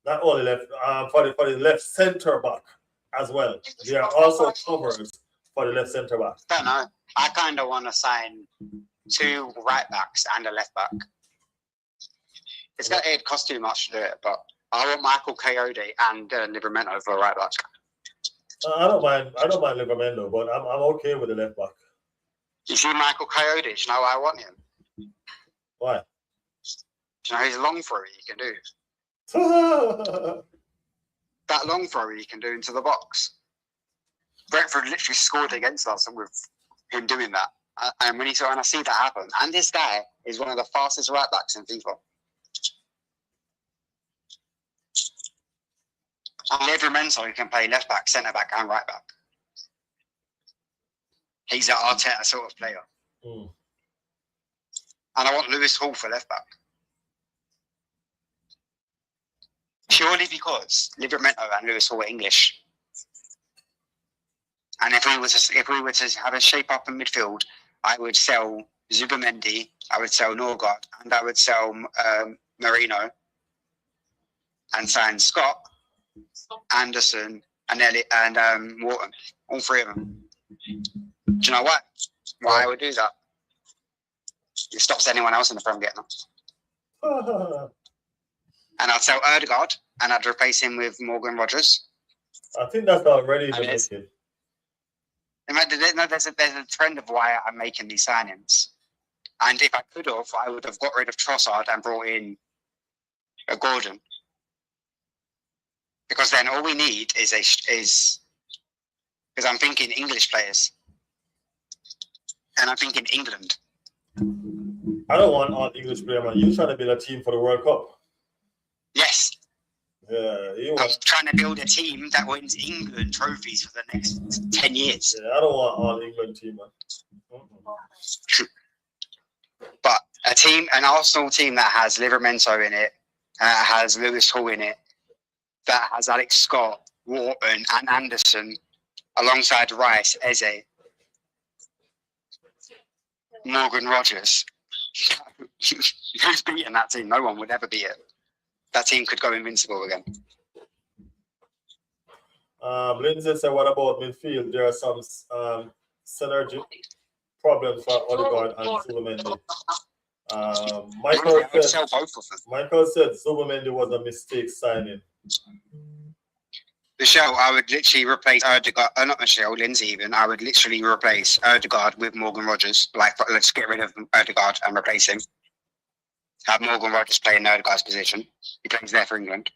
not only left for the left centre back as well. They are also covers for the left centre back. I don't know. I kind of want to sign 2 right backs and a left back. It'd cost too much to do it, but I want Michael Coyote and Livramento for a right back. I don't mind Livramento, but I'm okay with the left back. You see Michael Coyote, do you know why I want him? Why? Do you know his long throw he can do? That long throw he can do into the box. Brentford literally scored against us with him doing that. And when I see that happen, and this guy is one of the fastest right backs in FIFA. And Livramento can play left back, centre back, and right back. He's an Arteta sort of player. Mm. And I want Lewis Hall for left back. Purely because Livramento and Lewis Hall are English. And if we were to have a shape up in midfield, I would sell Zubamendi, I would sell Norgard, and I would sell Marino, and sign Scott, Anderson, and Elliot, and Wharton, all 3 of them. Do you know what? Why I would do that? It stops anyone else in the Prem getting them. And I'd sell Erdegaard, and I'd replace him with Morgan Rogers. I think that's already the there's a trend of why I'm making these signings. And if I could have, I would have got rid of Trossard and brought in a Gordon. Because then all we need is because I'm thinking English players. And I'm thinking England. I don't want all English players, man. You're trying to build a team for the World Cup. Yes. Yeah, I'm trying to build a team that wins England trophies for the next 10 years. Yeah, I don't want all England team, man. But an Arsenal team that has Livramento in it, has Lewis Hall in it, that has Alex Scott, Wharton, and Anderson, alongside Rice, Eze, Morgan Rogers. Who's beating that team? No one would ever beat it. That team could go invincible again. Lindsay said, what about midfield? There are some synergy problems for Odegaard and Zubamendi. Michael said Zubamendi was a mistake signing. Michelle, I would literally replace Erdegaard. Not Michelle, Lindsay even. I would literally replace Erdegaard with Morgan Rogers. Like, let's get rid of Erdegaard and replace him. Have Morgan Rogers play in Erdegaard's position. He plays there for England.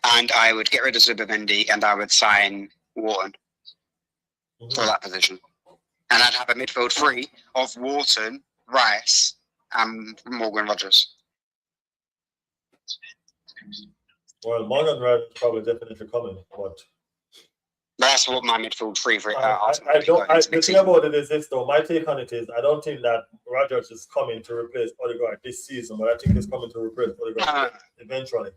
And I would get rid of Zubimendi and I would sign Wharton for that position. And I'd have a midfield three of Wharton, Rice, and Morgan Rogers. Well, Morgan Rogers is probably definitely coming, but That's what my midfield three for Arsenal I would be don't. going into The next thing season. about it is this, though. My take on it is, I don't think that Rogers is coming to replace Odegaard this season, but I think he's coming to replace Odegaard eventually.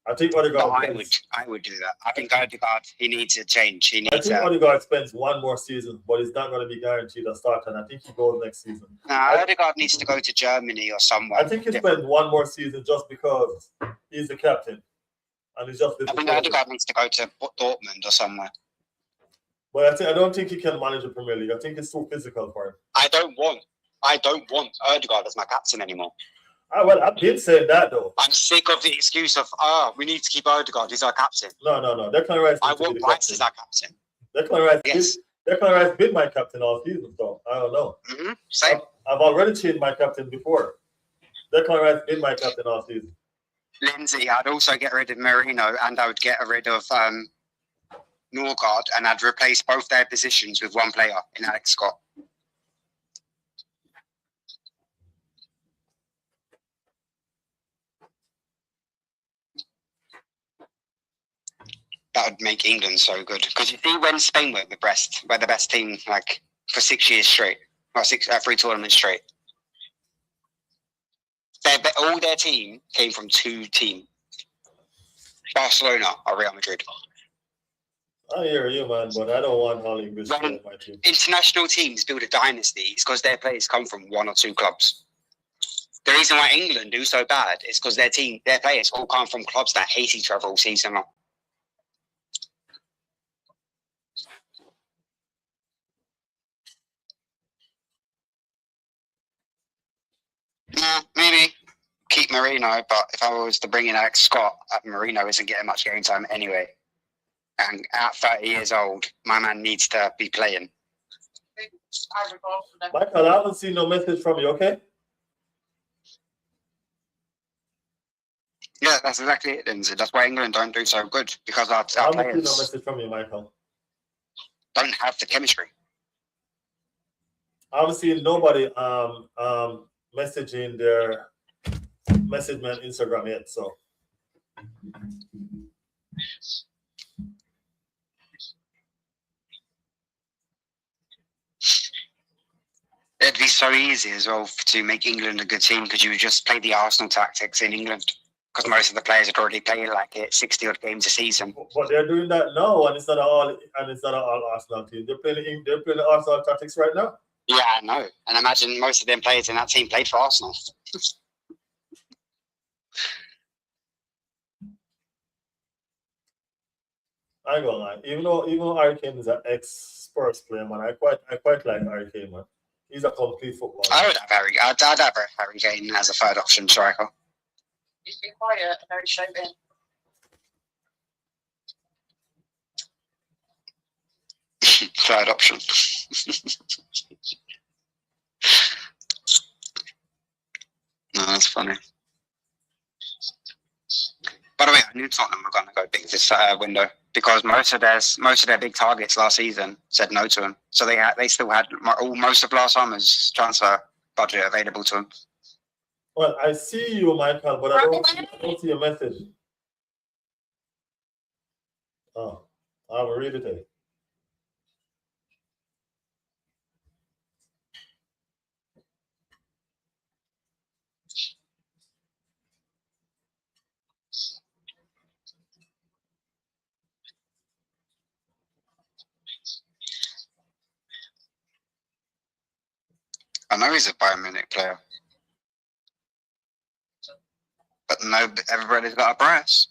I think Odegaard. No, I would do that. I think Odegaard, he needs a change. He I needs think a. Odegaard spends one more season, but he's not going to be guaranteed a start, and I think he goes next season. Odegaard needs to go to Germany or somewhere. I think he spends one more season just because he's the captain, and he's just. I think Odegaard needs to go to Dortmund or somewhere. But I don't think he can manage the Premier League. I think it's too physical for him. I don't want Odegaard as my captain anymore. Well, I've been saying that though. I'm sick of the excuse of, we need to keep Odegaard. He's our captain. No. Declan Rice. I want Rice as our captain. Declan Rice. Yes. Declan Rice been my captain all season, so I don't know. Mm-hmm. Same. I've already changed my captain before. Declan Rice been my captain all season. Lindsay, I'd also get rid of Marino and I would get rid of Norgard and I'd replace both their positions with one player in Alex Scott. That would make England so good. Because you see when Spain were the best team like for 6 years straight, or 3 tournaments straight. All their team came from 2 teams. Barcelona or Real Madrid. I hear you, man, but I don't want all English When in my team. international teams build a dynasty, it's because their players come from 1 or 2 clubs. The reason why England do so bad is because their players all come from clubs that hate each other all season long. Maybe keep Marino, but if I was to bring in Alex Scott, Marino isn't getting much game time anyway. And at 30 years old, my man needs to be playing. Michael, I haven't seen no message from you, okay? Yeah, that's exactly it, Lindsay. That's why England don't do so good, because our I haven't seen no players message from you, Michael. don't have the chemistry. I haven't seen nobody messaging their message me on Instagram yet, so. It'd be so easy as well to make England a good team because you would just play the Arsenal tactics in England. Because most of the players had already played like it 60 odd games a season. But they're doing that now, and it's not all Arsenal team. They're playing the Arsenal tactics right now. Yeah, I know. And imagine most of them players in that team played for Arsenal. I ain't gonna lie. Even though Harry Kane is an ex-Spurs player, man, I quite like Harry Kane, man. He's a complete footballer. I'd have Harry Kane as a third option striker. He's been quiet and very shaping. Third option. No, that's funny. By the way, I knew Tottenham were going to go big this window because most of their big targets last season said no to them. So they still had most of last summer's transfer budget available to them. Well, I see you, Michael, but I don't see your message. Oh, I will read it. Eh? I know he's a Bayern Munich player, but no, everybody's got a price.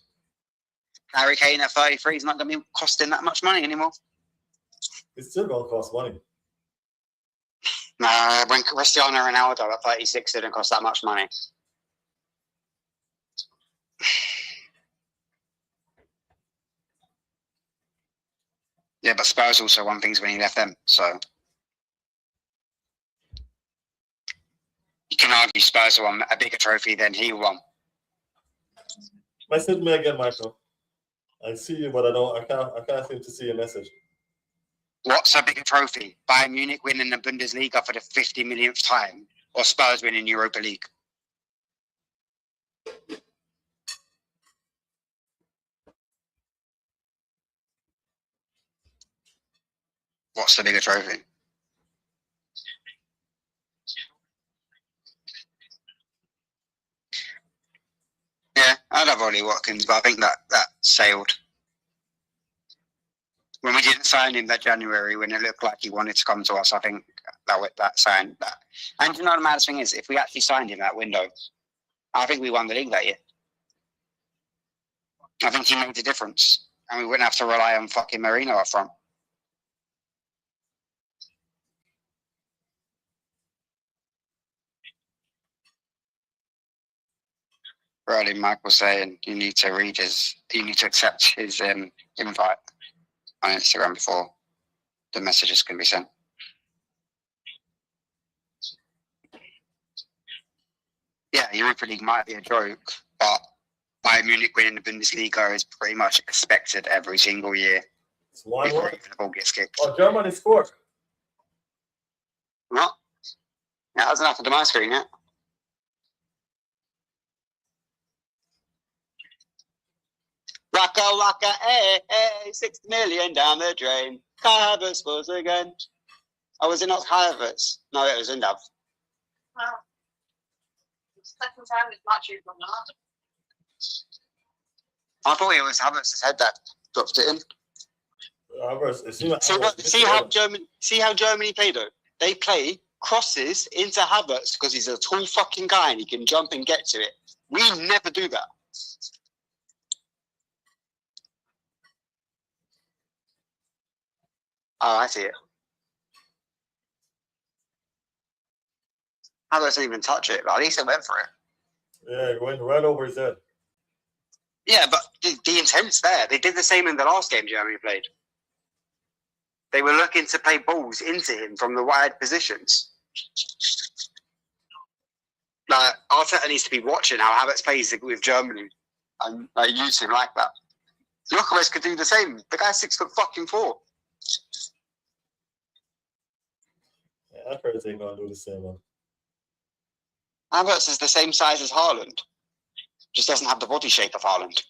Harry Kane at 33 is not going to be costing that much money anymore. It's still going to cost money. Nah, when Cristiano Ronaldo at 36 didn't cost that much money. Yeah, but Spurs also won things when he left them, so you can argue Spurs won a bigger trophy than he won. Message me again, Michael. I see you, but I can't seem to see your message. What's a bigger trophy? Bayern Munich winning the Bundesliga for the 50 millionth time, or Spurs winning Europa League? What's the bigger trophy? Yeah, I love Ollie Watkins, but I think that sailed. When we didn't sign him that January, when it looked like he wanted to come to us, I think that signed that. And you know the maddest thing is, if we actually signed him that window, I think we won the league that year. I think he made a difference, and we wouldn't have to rely on fucking Marino up front. Early Mike was saying you need to accept his invite on Instagram before the messages can be sent. Yeah, Europa League might be a joke, but Bayern Munich winning the Bundesliga is pretty much expected every single year. It's 1-1. Before even the ball gets kicked. Oh, Germany scored. What? Yeah, that hasn't happened to my screen yet. Waka waka, hey, hey, 60 million down the drain. Kai Havertz scores again. Oh, was it not Kai Havertz? No, it was Undav. Well, second time it's much easier than that. I thought it was Havertz's head that dropped it in. See how Germany play though? They play crosses into Havertz because he's a tall fucking guy and he can jump and get to it. We never do that. Oh, I see it. Havertz didn't even touch it, but at least it went for it. Yeah, it went right over his head. Yeah, but the intent's there. They did the same in the last game Germany played. They were looking to play balls into him from the wide positions. Like, Arteta needs to be watching how Havertz plays with Germany and use him like that. Jokovic could do the same. The guy's 6'4". Yeah, I heard they're gonna do the same one. Havertz is the same size as Haaland. Just doesn't have the body shape of Haaland.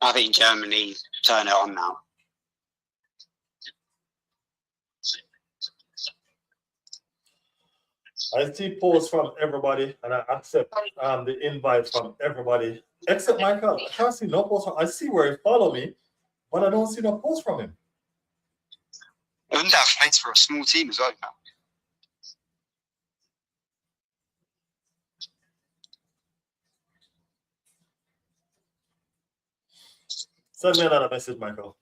I think Germany turn it on now. I see posts from everybody, and I accept the invite from everybody except Michael. I can't see no post. I see where he follow me, but I don't see no post from him. Undav plays for a small team as well now. Send me another message, Michael,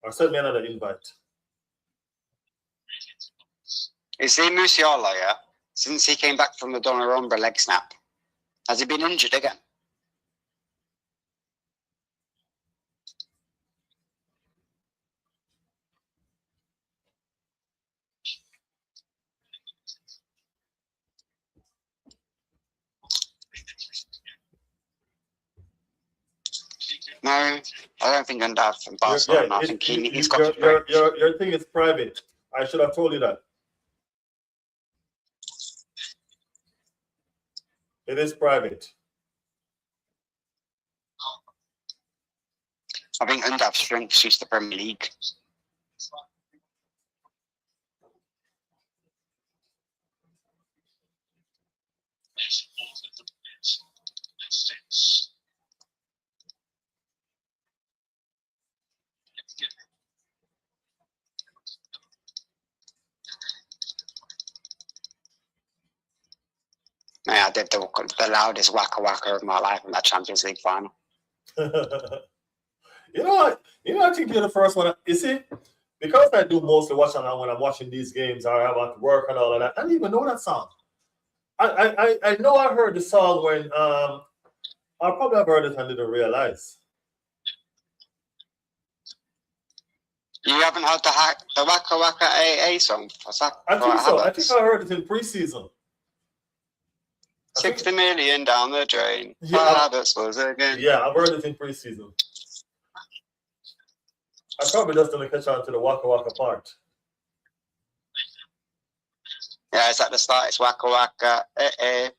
or send me another invite. Is he Musiala, yeah? Since he came back from the Donnarumma leg snap, has he been injured again? No, I don't think Undav from Barcelona. I think he's got to break. Your thing is private. I should have told you that. It is private. I think Undav's strength suits the Premier League. Yeah, I did the loudest waka waka of my life in that Champions League final. You know what? I think you're the first one. You see, because I do mostly watch along when I'm watching these games or I'm at work and all of that. I didn't even know that song. I know I heard the song when I probably have heard it and didn't realize. You haven't heard the Waka Waka AA song? I think so. I think I heard it in preseason. 60 million down the drain. Yeah. Again. Yeah, I've heard it in preseason. I probably just didn't catch on to the Waka Waka part. Yeah, it's at the start. It's Waka Waka,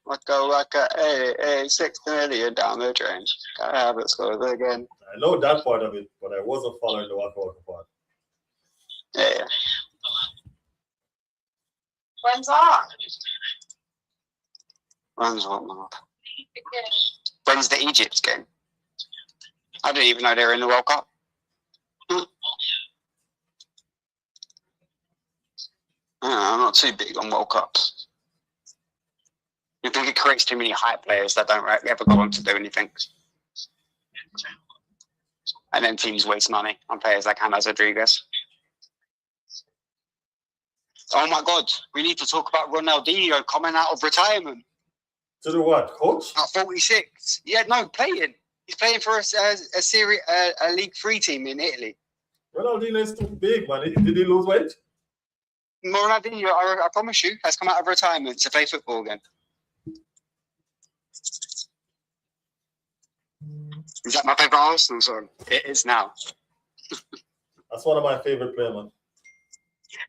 Waka Waka, 60 million down the drain. Gotta have it scores again. I know that part of it, but I wasn't following the Waka Waka part. Yeah. When's that? When's what, man? When's the Egypt game? I didn't even know they were in the World Cup. I'm not too big on World Cups. You think it creates too many hype players that don't ever go on to do anything. And then teams waste money on players like James Rodriguez. Oh my God, we need to talk about Ronaldinho coming out of retirement. To do what, coach? At 46. Yeah, no, playing. He's playing for a League 3 team in Italy. Ronaldinho is too big, man. Did he lose weight? Ronaldinho, I promise you, has come out of retirement to play football again. Is that my favourite Arsenal song? It is now. That's one of my favourite players, man.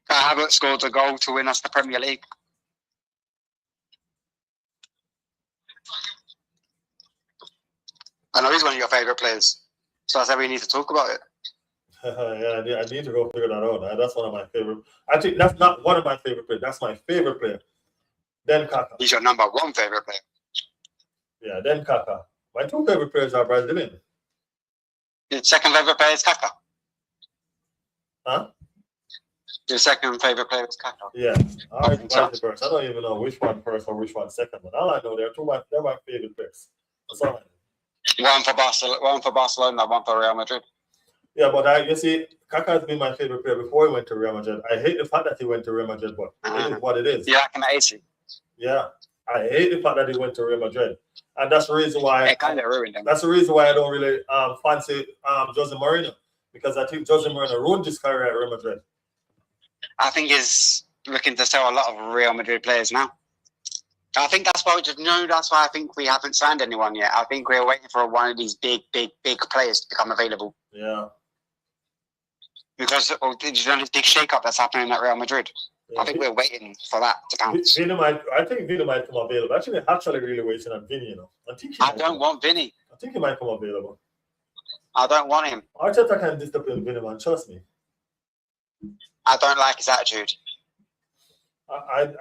Havertz scored a goal to win us the Premier League. I know he's one of your favourite players, so I said we need to talk about it. Yeah, I need to go figure that out. That's one of my favorite. I think that's not one of my favorite players. That's my favorite player. Then Kaka. He's your number one favourite player. Yeah, then Kaka. My two favorite players are Brazilian. Your second favourite player is Kaka. Huh? Your second favourite player is Kaka. Yeah. All right, vice versa. I don't even know which one first or which one second, but all I know they're my favorite players. That's all I know. One for Barcelona, one for Real Madrid. Yeah, but you see, Kaka has been my favorite player before he went to Real Madrid. I hate the fact that he went to Real Madrid, but it is what it is. You like him at 80? Yeah, I hate the fact that he went to Real Madrid, and that's the reason why. It kind of ruined him. That's the reason why I don't really fancy Jose Mourinho, because I think Jose Mourinho ruined his career at Real Madrid. I think he's looking to sell a lot of Real Madrid players now. I think that's why that's why I think we haven't signed anyone yet. I think we're waiting for one of these big players to become available. Yeah. Because did you know this big shake-up that's happening at Real Madrid? Yeah, I think we're waiting for that to bounce. I think Vini might come available. Actually really waiting on Vini, I don't want Vini. I think he might come available. I don't want him. Arteta can discipline Vini, man. Trust me. I don't like his attitude. I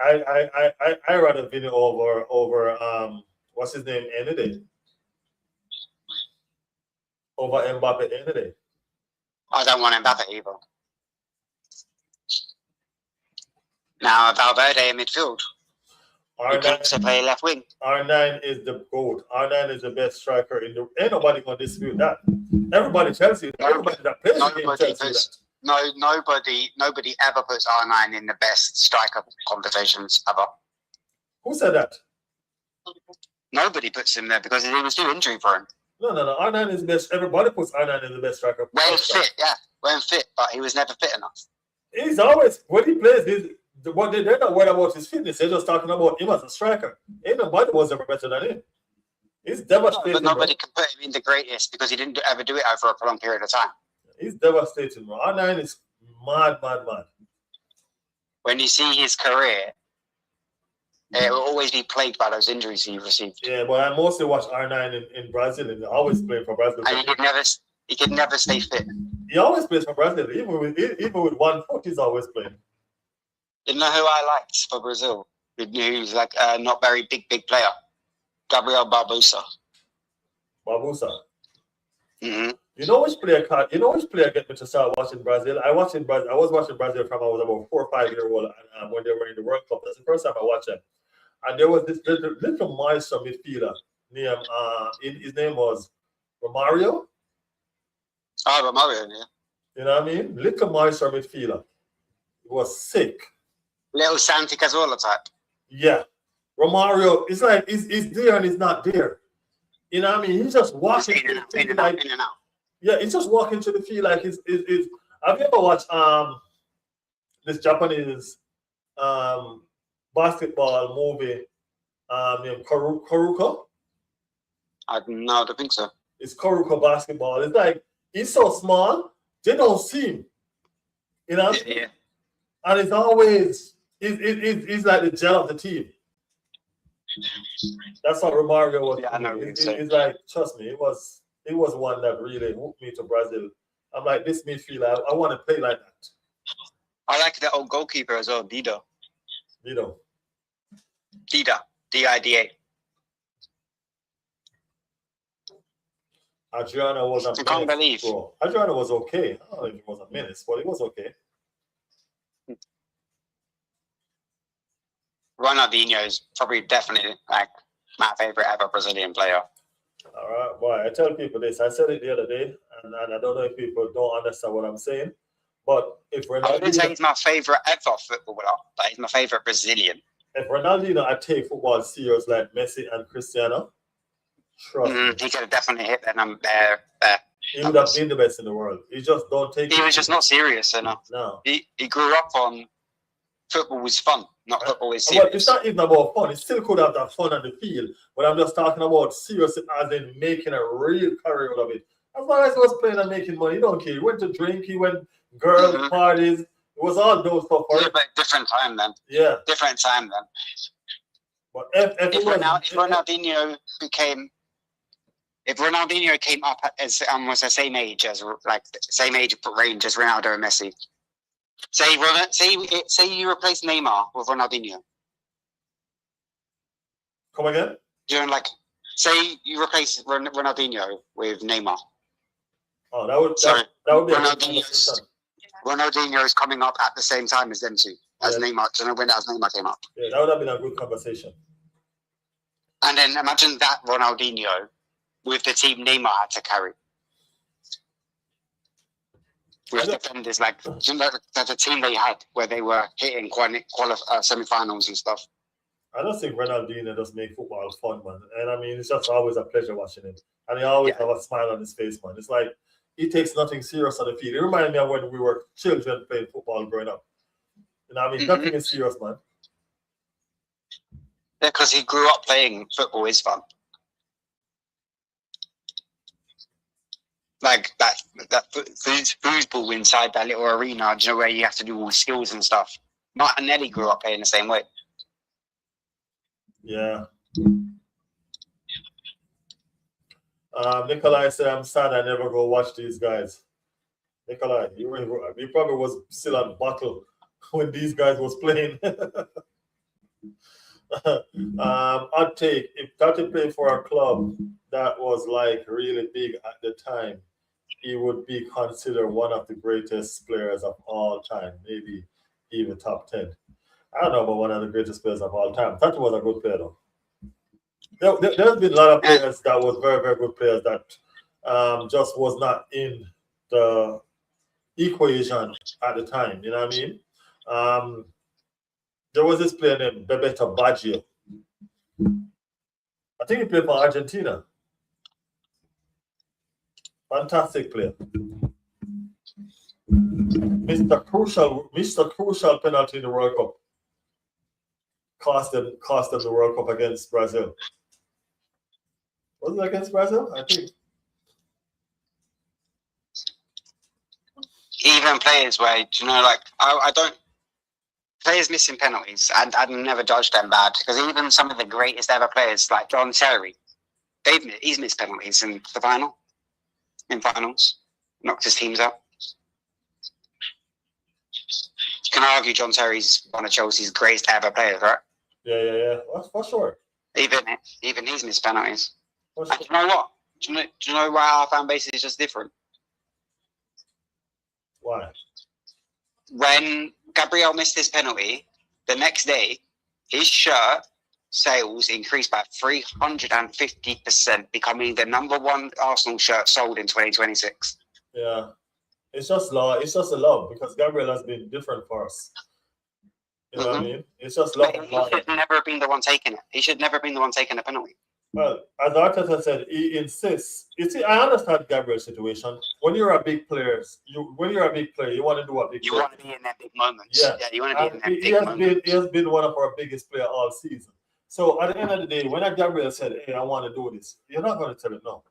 rather Vini over what's his name any day. Over Mbappe any day. I don't want Mbappe either. Now Valverde in midfield. He can also play left wing. R9 is the GOAT. R9 is the best striker in the. Ain't nobody gonna dispute that. Everybody tells you. Everybody that plays the game tells you that. No, nobody ever puts R9 in the best striker conversations ever. Who said that? Nobody puts him there because it was too injury prone. No. R9 is the best. Everybody puts R9 in the best striker. When fit, but he was never fit enough. He's always when he plays. They're not worried about his fitness. They're just talking about him as a striker. Ain't nobody was ever better than him. He's devastating. But nobody can put him in the greatest because he didn't ever do it over a prolonged period of time. He's devastating, bro. R9 is mad. When you see his career, it will always be plagued by those injuries he received. Yeah, but I mostly watch R9 in Brazil, and he always playing for Brazil. And he could never stay fit. He always plays for Brazil. Even with 1 foot, he's always playing. You know who I liked for Brazil? Who's like a not very big player? Gabriel Barbosa. Mm-hmm. You know which player get me to start watching Brazil? I was watching Brazil from I was about 4 or 5 years old, and when they were in the World Cup. That's the first time I watched them. And there was this little maestro midfielder named his name was Romario. Oh, Romario, yeah. You know what I mean? Little monster midfielder. He was sick. Little Santi Cazorla type. Yeah. Romario, it's like he's there and he's not there. You know what I mean? He's just walking In and out, through in the and field out, like, in and out. yeah, he's just walking to the field like he's have you ever watched this Japanese basketball movie named Karuka? No, I don't think so. It's Karuka basketball. It's like he's so small, they don't see him. You know? Yeah. And it's always he's like the gel of the team. That's how Romario was. Yeah, I know what you're It's saying. like, trust me, it was one that really hooked me to Brazil. I'm like, this midfielder, I want to play like that. I like the old goalkeeper as well, Dida. You know. Dida. D-I-D-A. Adriano was a menace. I can't believe. Bro. Adriano was okay. I don't know if he was a menace, but he was okay. Ronaldinho is probably definitely like my favorite ever Brazilian player. All right, boy. I tell people this. I said it the other day, and I don't know if people don't understand what I'm saying. But if I wouldn't say Ronaldinho, he's my favorite ever footballer, but he's my favorite Brazilian. I take football serious like Messi and Cristiano, trust me, He could have definitely hit that number. he would have been the best in the world. He just don't take He it. was just not serious enough. No. He grew up on football was fun, not football is Well, serious. it's not even about fun. It still could have that fun on the field, but I'm just talking about serious as in making a real career out of it. As long as he was playing and making money, he don't care. He went to drink, he went girls parties. It was all those stuff. Yeah, but different time then. Yeah. Different time then. But if Ronaldinho came up as was the same age as same age range as Ronaldo and Messi. Say you replace Neymar with Ronaldinho. Come again? Say you replace Ronaldinho with Neymar. Oh, that would be a good conversation. Ronaldinho is coming up at the same time as them two, as Neymar. Do you know when Neymar came up? Yeah, that would have been a good conversation. And then imagine that Ronaldinho with the team Neymar had to carry. With defenders like the team they had where they were hitting semi-finals and stuff. I don't think Ronaldinho just make football fun, man. And I mean, it's just always a pleasure watching him. And he always have a smile on his face, man. It's like he takes nothing serious on the field. It reminded me of when we were children playing football growing up. You know what I mean? Nothing is serious, man. Yeah, because he grew up playing football is fun. Like that foosball inside that little arena, do you know, where you have to do all the skills and stuff. Martinelli grew up playing the same way. Yeah. Nikolai said, I'm sad I never go watch these guys. Nikolai, you probably was still on battle when these guys was playing. I'd take, if Tati played for a club that was like really big at the time, he would be considered one of the greatest players of all time, maybe even top 10. I don't know about one of the greatest players of all time. Tati was a good player though. There's been a lot of players that was very, very good players that just was not in the equation at the time. You know what I mean? There was this player named Bebeto Baggio. I think he played for Argentina. Fantastic player. Mr. Crucial penalty in the World Cup. Cost them the World Cup against Brazil. Was it against Brazil? I think. Even players where, do you know, like, I don't, players missing penalties, and I'd never judge them bad, because even some of the greatest ever players, like John Terry, he's missed penalties in finals, knocked his teams out. You can argue John Terry's one of Chelsea's greatest ever players, right? Yeah. For sure. Even he's missed penalties. For sure. And you know what? Do you know why our fan base is just different? Why? When Gabriel missed his penalty, the next day, his shirt sales increased by 350%, becoming the #1 Arsenal shirt sold in 2026. Yeah. It's just love. It's just a love because Gabriel has been different for us. You know what I mean? It's just love But and he loyalty. should never have been the one taking it. He should never have been the one taking the penalty. Well, as Arteta said, he insists. You see, I understand Gabriel's situation. When you're a big player, you want to do a big You player. want to be in their big moments. Yeah. You want to be in And their he big moments. has been one of our biggest players all season. So at the end of the day, when a Gabriel said, "Hey, I want to do this," you're not going to tell him no.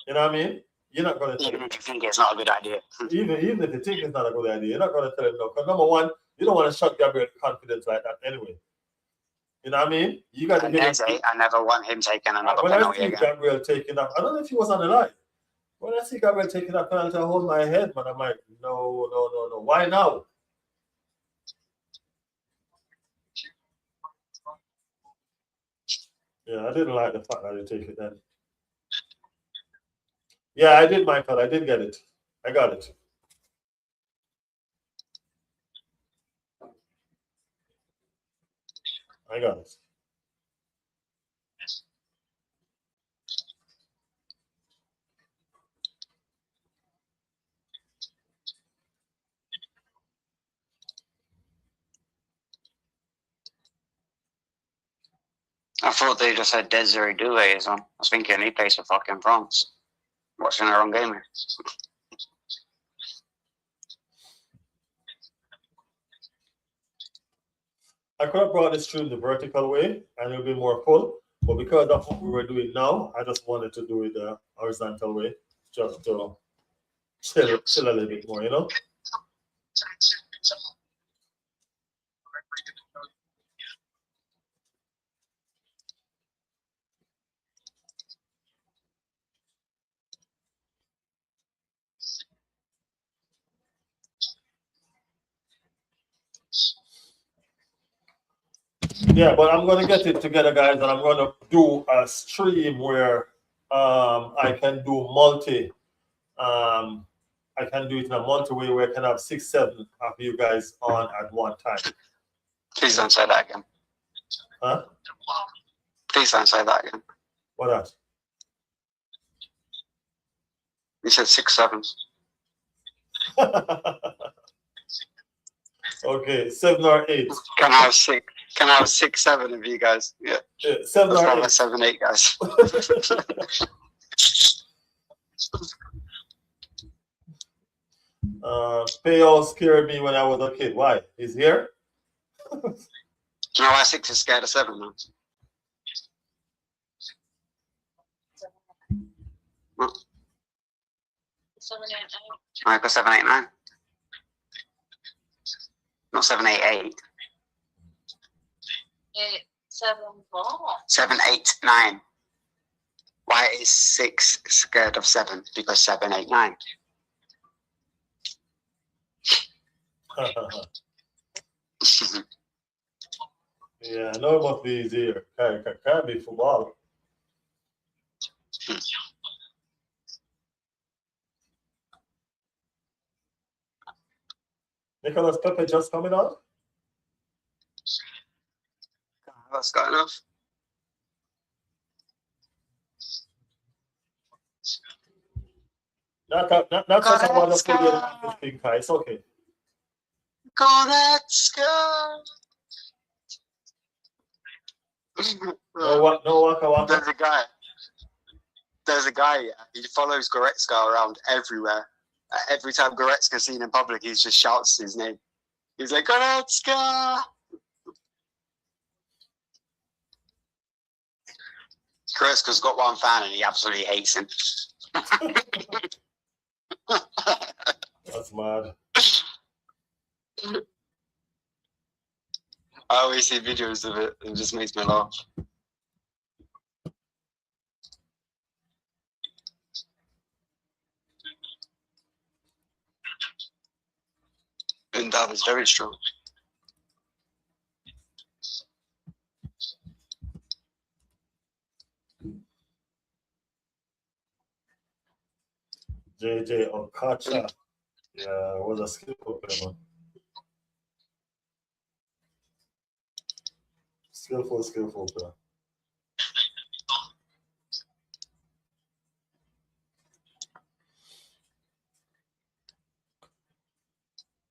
You know what I mean? You're not going to tell Even him. if you think it's not a good idea. Even if you think it's not a good idea, you're not going to tell him no. Because number one, you don't want to shut Gabriel's confidence like that anyway. You know what I mean? You got to And get Eze, I never want him taking another when I penalty see again. Gabriel taking that, I don't know if he was on the line. When I see Gabriel taking that penalty, I hold my head, man. I'm like, no. Why now? Yeah, I didn't like the fact that he take it then. Yeah, I did, Michael. I did get it. I got it. I got it. I thought they just had Desiree Doué on. I was thinking he plays for fucking France. Watching the wrong game here. I could have brought this stream the vertical way and it would be more full, but because of what we were doing now, I just wanted to do it the horizontal way, just to chill a little bit more, you know? Yeah, but I'm gonna get it together, guys, and I'm gonna do a stream where I can do multi. I can do it in a multi way where I can have 6, 7 of you guys on at one time. Please don't say that again. Huh? Please don't say that again. What else? You said 6, 7. Okay, 7 or 8. Can I have 6? Can I have 6, 7 of you guys? Yeah. 7 Let's or have 8. a 7, 8 guys. Payo scared me when I was a kid. Why? He's here? Do you know why 6 is scared of 7 now? What? 7, 8, 8. I got 7, 8, 9. Not 7, 8, 8. 8, 7, 4. 7, 8, 9. Why is 6 scared of 7? Because 7, 8, 9. Yeah, I know it must be easier. Can't be football. Nicholas Pepe just coming on? That's got enough. Not such a wonderful game. It's okay. Goretzka. No waka waka. There's a guy, yeah, he follows Goretzka around everywhere. Every time Goretzka's seen in public, he just shouts his name. He's like, Goretzka! Goretzka's got one fan and he absolutely hates him. That's mad. I always see videos of it. It just makes me laugh. And that was very strong. JJ Okacha. Yeah, was a skillful player, man. Skillful player.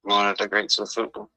One of the greats of football.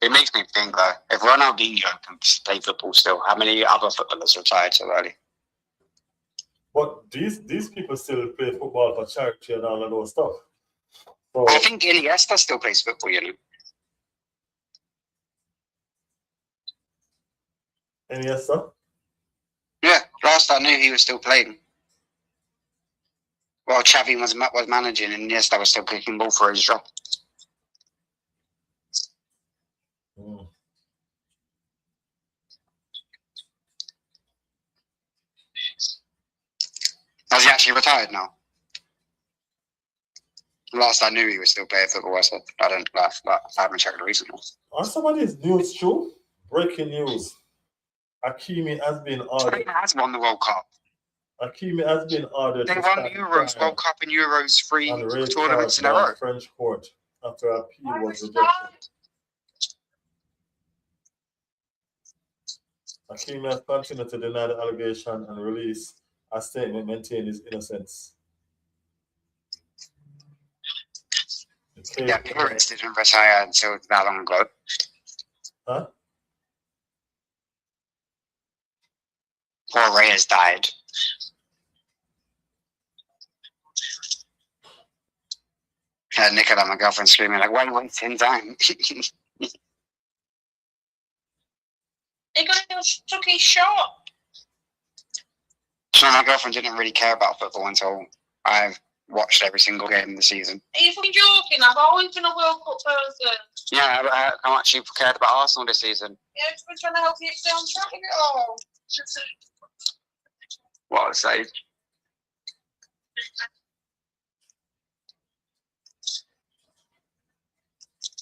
It makes me think though, if Ronaldinho can play football still, how many other footballers retired so early? But these people still play football for charity and all of those stuff. So I think Iniesta still plays football, you know. Iniesta. Yeah, last I knew he was still playing. Well, Xavi was managing and Iniesta was still kicking ball for his job. Mm. Has he actually retired now? Last I knew he was still playing football. I said I don't laugh, but I haven't checked recently. Are some of these news true? Breaking news. Hakimi has been ordered. Spain has won the World Cup. Hakimi has been ordered They to won stand Euros, trial World Cup and Euros, three on rape tournaments charge in a by row. a French court after appeal was rejected. Hakimi has continued to deny the allegation and release a statement maintaining his innocence. Yeah, Pirates didn't retire until that long ago. Huh? Poor Reyes died. Yeah, Nicola, my girlfriend, screaming like, "Why wasting time?" They're going to took his shot. So my girlfriend didn't really care about football until I've watched every single game of the season. Are you fucking joking? I've always been a World Cup person. Yeah, how much you cared about Arsenal this season? Yeah, I've been trying to help you stay on track of it all. What a save.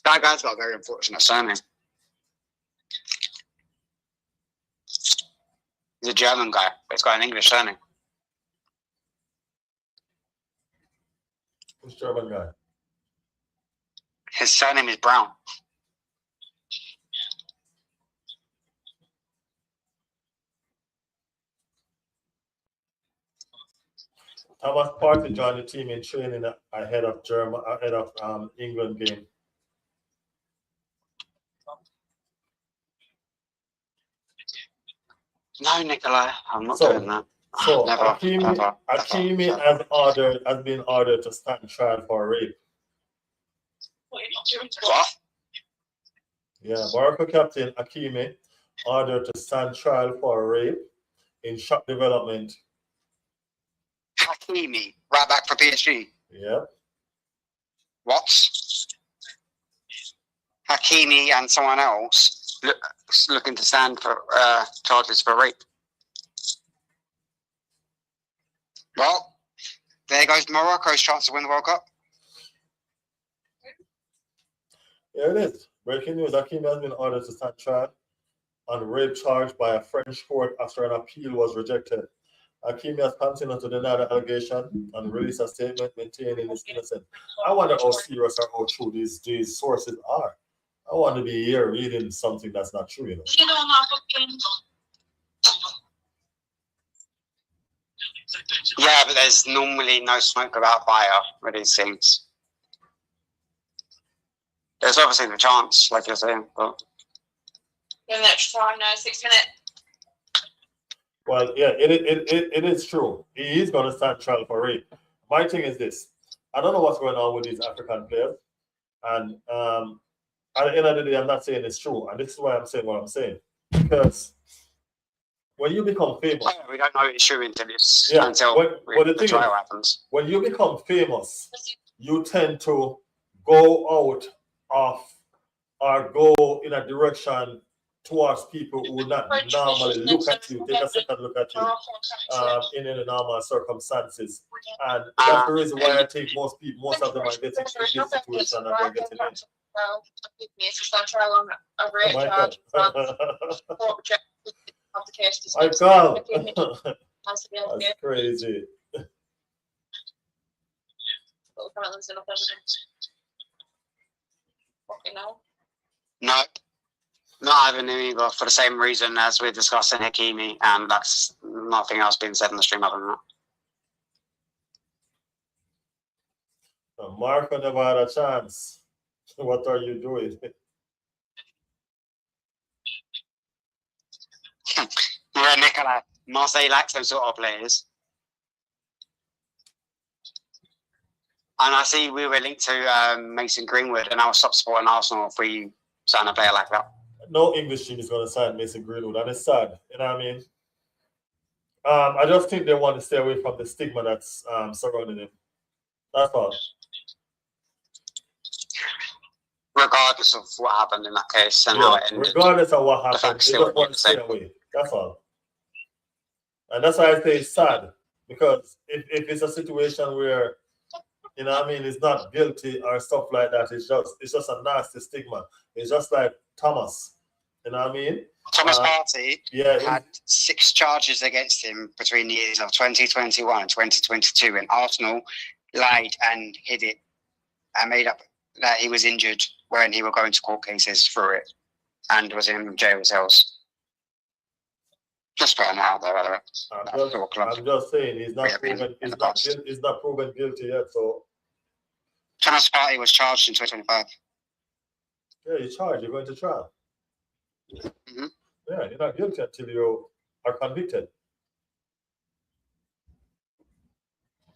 That guy's got a very unfortunate surname. He's a German guy, but he's got an English surname. Which German guy? His surname is Brown. Thomas Partey joined the team in training ahead of England game. No, Nikolai, I'm not So- doing that. So Never, Hakimi has been ordered to stand trial for rape. What? Yeah, Morocco captain Hakimi ordered to stand trial for rape in shock development. Hakimi, right back for PSG. Yeah. What? Hakimi and someone else looking to stand for charges for rape. Well, there goes Morocco's chance to win the World Cup. Here it is. Breaking news. Hakimi has been ordered to stand trial on rape charge by a French court after an appeal was rejected. Hakimi has continued to deny the allegation and release a statement maintaining his innocence. I wonder how serious or how true these sources are. I want to be here reading something that's not true, you know. You don't have fucking. Yeah, but there's normally no smoke without fire with these things. There's obviously the chance, like you're saying, but Give an extra time now, 6 minutes. Well, yeah, it is true. He is going to stand trial for rape. My thing is this. I don't know what's going on with these African players. And at the end of the day, I'm not saying it's true. And this is why I'm saying what I'm saying. Because when you become famous, we don't know it's true until the trial happens. When you become famous, you tend to go out of or go in a direction towards people who would not normally look at you, take a second look at you in any normal circumstances. And that's the reason why I think most of them are getting in this situation and they're getting in. Oh my God. Michael, that's crazy. No, not having him either for the same reason as we're discussing Hakimi, and that's nothing else being said in the stream other than that. Marco never had a chance. What are you doing? Yeah, Nicola, Marseille lacks those sort of players. And I see we were linked to Mason Greenwood, and I'll stop supporting Arsenal if we sign a player like that. No English team is going to sign Mason Greenwood, and it's sad. You know what I mean? I just think they want to stay away from the stigma that's surrounding him. That's all. Regardless of what happened in that case and how it ended. Regardless of what happened, they just want to stay away. That's all. And that's why I say it's sad. Because if it's a situation where, you know what I mean, it's not guilty or stuff like that, it's just a nasty stigma. It's just like Thomas. You know what I mean? Thomas Partey had 6 charges against him between the years of 2021 and 2022, and Arsenal lied and hid it and made up that he was injured when he were going to court cases through it and was in jail cells. Just putting that out there, by the way. I'm just saying he's not proven guilty yet. So Thomas Partey was charged in 2025. Yeah, you're charged. You're going to trial. Mm-hmm. Yeah, you're not guilty until you are convicted.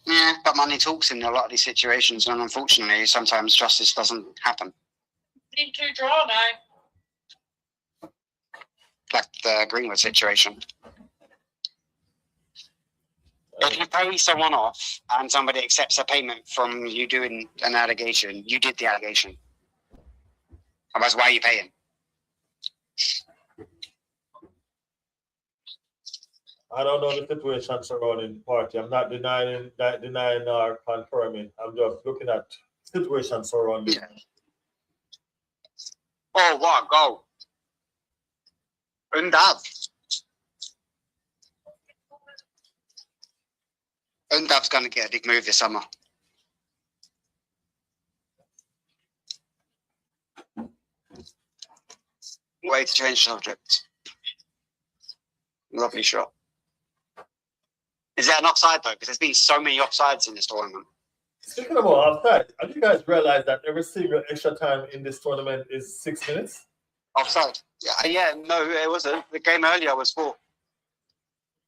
Yeah, but money talks in a lot of these situations, and unfortunately, sometimes justice doesn't happen. Need to draw now. Like the Greenwood situation. If you pay someone off and somebody accepts a payment from you doing an allegation, you did the allegation. Otherwise, why are you paying? I don't know the situation surrounding party. I'm not denying or confirming. I'm just looking at situation surrounding. Yeah. Oh, what a goal. Undav's going to get a big move this summer. Way to change subject. Lovely shot. Is that an offside though? Because there's been so many offsides in this tournament. Speaking about offside, have you guys realized that every single extra time in this tournament is 6 minutes? Offside. Yeah, no, it wasn't. The game earlier was 4.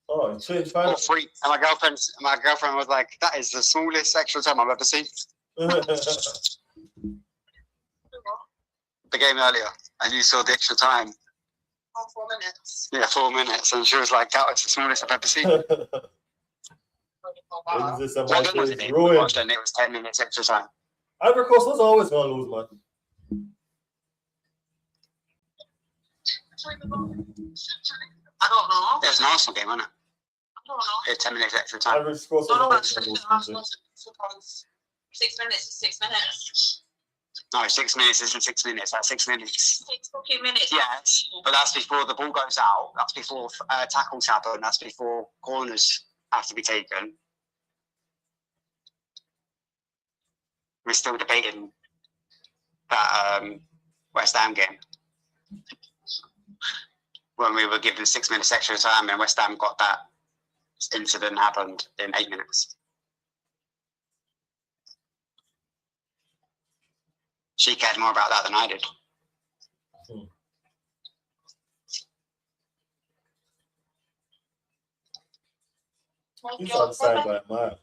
Oh, it changed 4 finally. 3. And my girlfriend was like, that is the smallest extra time I've ever seen. The game earlier. And you saw the extra time. Oh, 4 minutes. Yeah, 4 minutes. And she was like, that was the smallest I've ever seen. Is this a What match game was is it? ruined? Watched it and it was 10 minutes extra time. Ivory Coast was always going to lose, man. I don't know. It was an Arsenal game, wasn't it? I don't know. It had 10 minutes extra time. Ivory Coast was Don't know always what going to lose. suppose 6 minutes is 6 minutes. No, 6 minutes isn't 6 minutes. That's 6 minutes. 6 fucking minutes. Yes, but that's before the ball goes out. That's before tackles happen. That's before corners have to be taken. We're still debating that West Ham game when we were given 6 minutes extra time, and West Ham got that incident happened in 8 minutes. She cared more about that than I did. He's on side by a mile.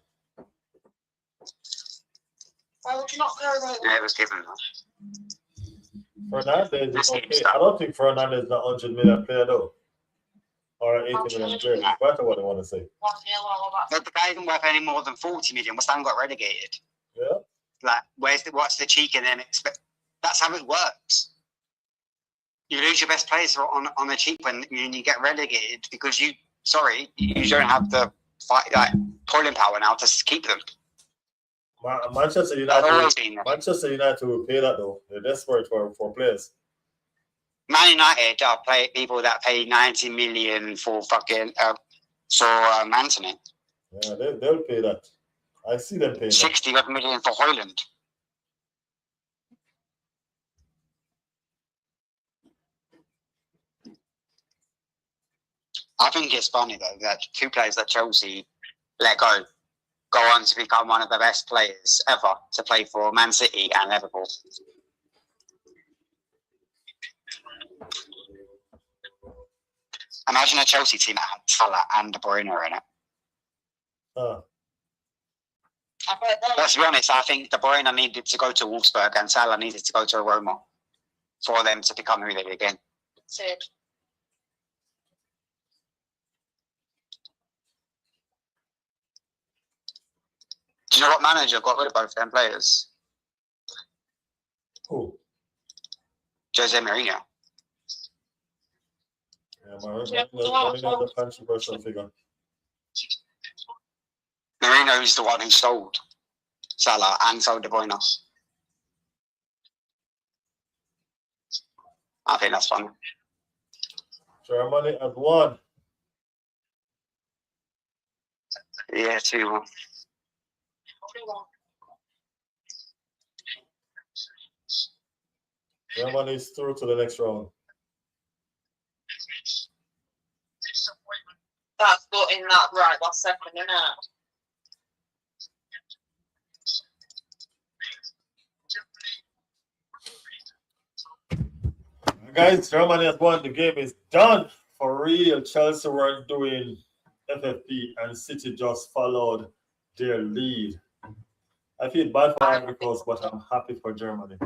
Why would you not go right Yeah, it was given. Fernandez is okay. I don't think Fernandez is a 100 million player though. Or an 80 million player. That's what I want to say. 1-0 all that? But the guy isn't worth any more than 40 million. West Ham got relegated. Yeah. Like, what's the cheek in them? That's how it works. You lose your best players on the cheap when you get relegated because you don't have the pulling power now to keep them. Manchester United will pay that though. They're desperate for players. Man United are people that pay 90 million for fucking Anthony. Yeah, they'll pay that. I see them paying 60 million for Hoyland. I think it's funny though that two players that Chelsea let go on to become one of the best players ever to play for Man City and Liverpool. Imagine a Chelsea team that had Salah and De Bruyne in it. Let's be honest, I think De Bruyne needed to go to Wolfsburg and Salah needed to go to Roma for them to become who they became. Do you know what manager got rid of both them players? Who? Jose Mourinho. Yeah, Mourinho's a controversial figure. Mourinho is the one who sold Salah and sold De Bruyne. I think that's funny. Germany has won. Yeah, 2-1. Germany is through to the next round. That's got in that right last second, isn't it? Guys, Germany has won. The game is done for real. Chelsea weren't doing FFP and City just followed their lead. I feel bad for Ivory Coast, but I'm happy for Germany.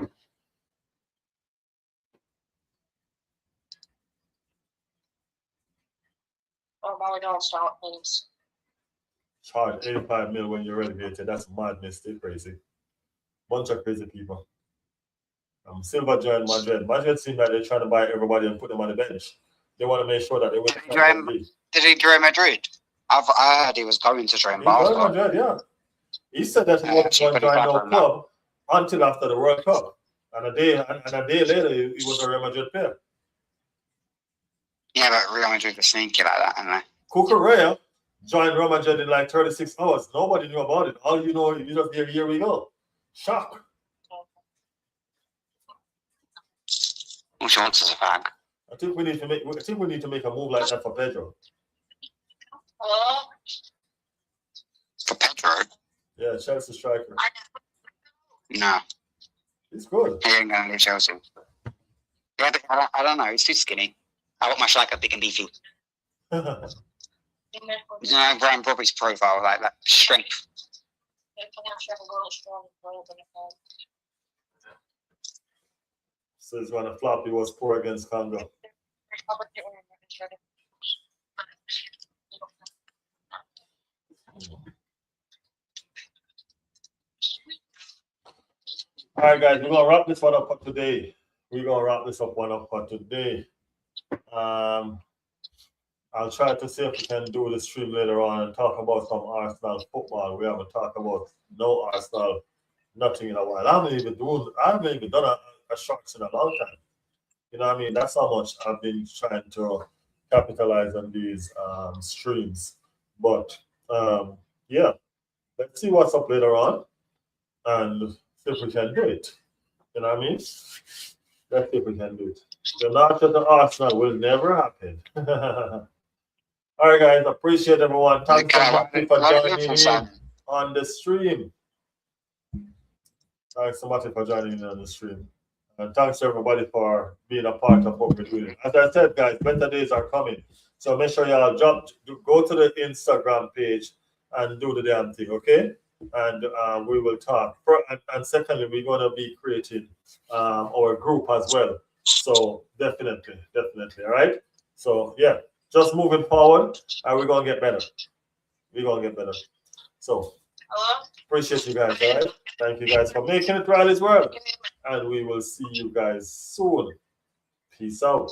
Oh, my God, start, please. Charge 85 mil when you're relegated. That's madness. Still crazy. Bunch of crazy people. Silva joined Madrid. Madrid seemed like they're trying to buy everybody and put them on the bench. They want to make sure that they win. Did he join Madrid? I heard he was going to join Barca. Madrid, yeah. He said that he wasn't going to join no club until after the World Cup. And a day later, he was a Real Madrid player. Yeah, but Real Madrid was sneaky like that, aren't they? Cucurella joined Real Madrid in like 36 hours. Nobody knew about it. All you know, you just hear, here we go. Shock. All she wants is a fag. I think we need to make a move like that for Pedro. Hello? For Pedro? Yeah, Chelsea striker. No. He's good. He ain't going to leave Chelsea. Yeah, but I don't know. He's too skinny. I want my striker big and beefy. You know, Brian Bobby's profile, like that strength. So he's going to flop. He was poor against Congo. All right, guys, we're going to wrap this one up for today. I'll try to see if we can do the stream later on and talk about some Arsenal football. We haven't talked about no Arsenal, nothing in a while. I haven't even done a shorts in a long time. You know what I mean? That's how much I've been trying to capitalize on these streams. But yeah, let's see what's up later on and see if we can do it. You know what I mean? Let's see if we can do it. The launch of the Arsenal will never happen. All right, guys. Appreciate everyone. Thanks so much for joining in on the stream. Thanks so much for joining in on the stream. And thanks to everybody for being a part of what we're doing. As I said, guys, better days are coming. So make sure y'all go to the Instagram page and do the damn thing, okay? And we will talk. And secondly, we're going to be creating our group as well. So definitely, all right? So yeah, just moving forward, and we're going to get better. So appreciate you guys, all right? Thank you guys for making it Riley's World. And we will see you guys soon. Peace out.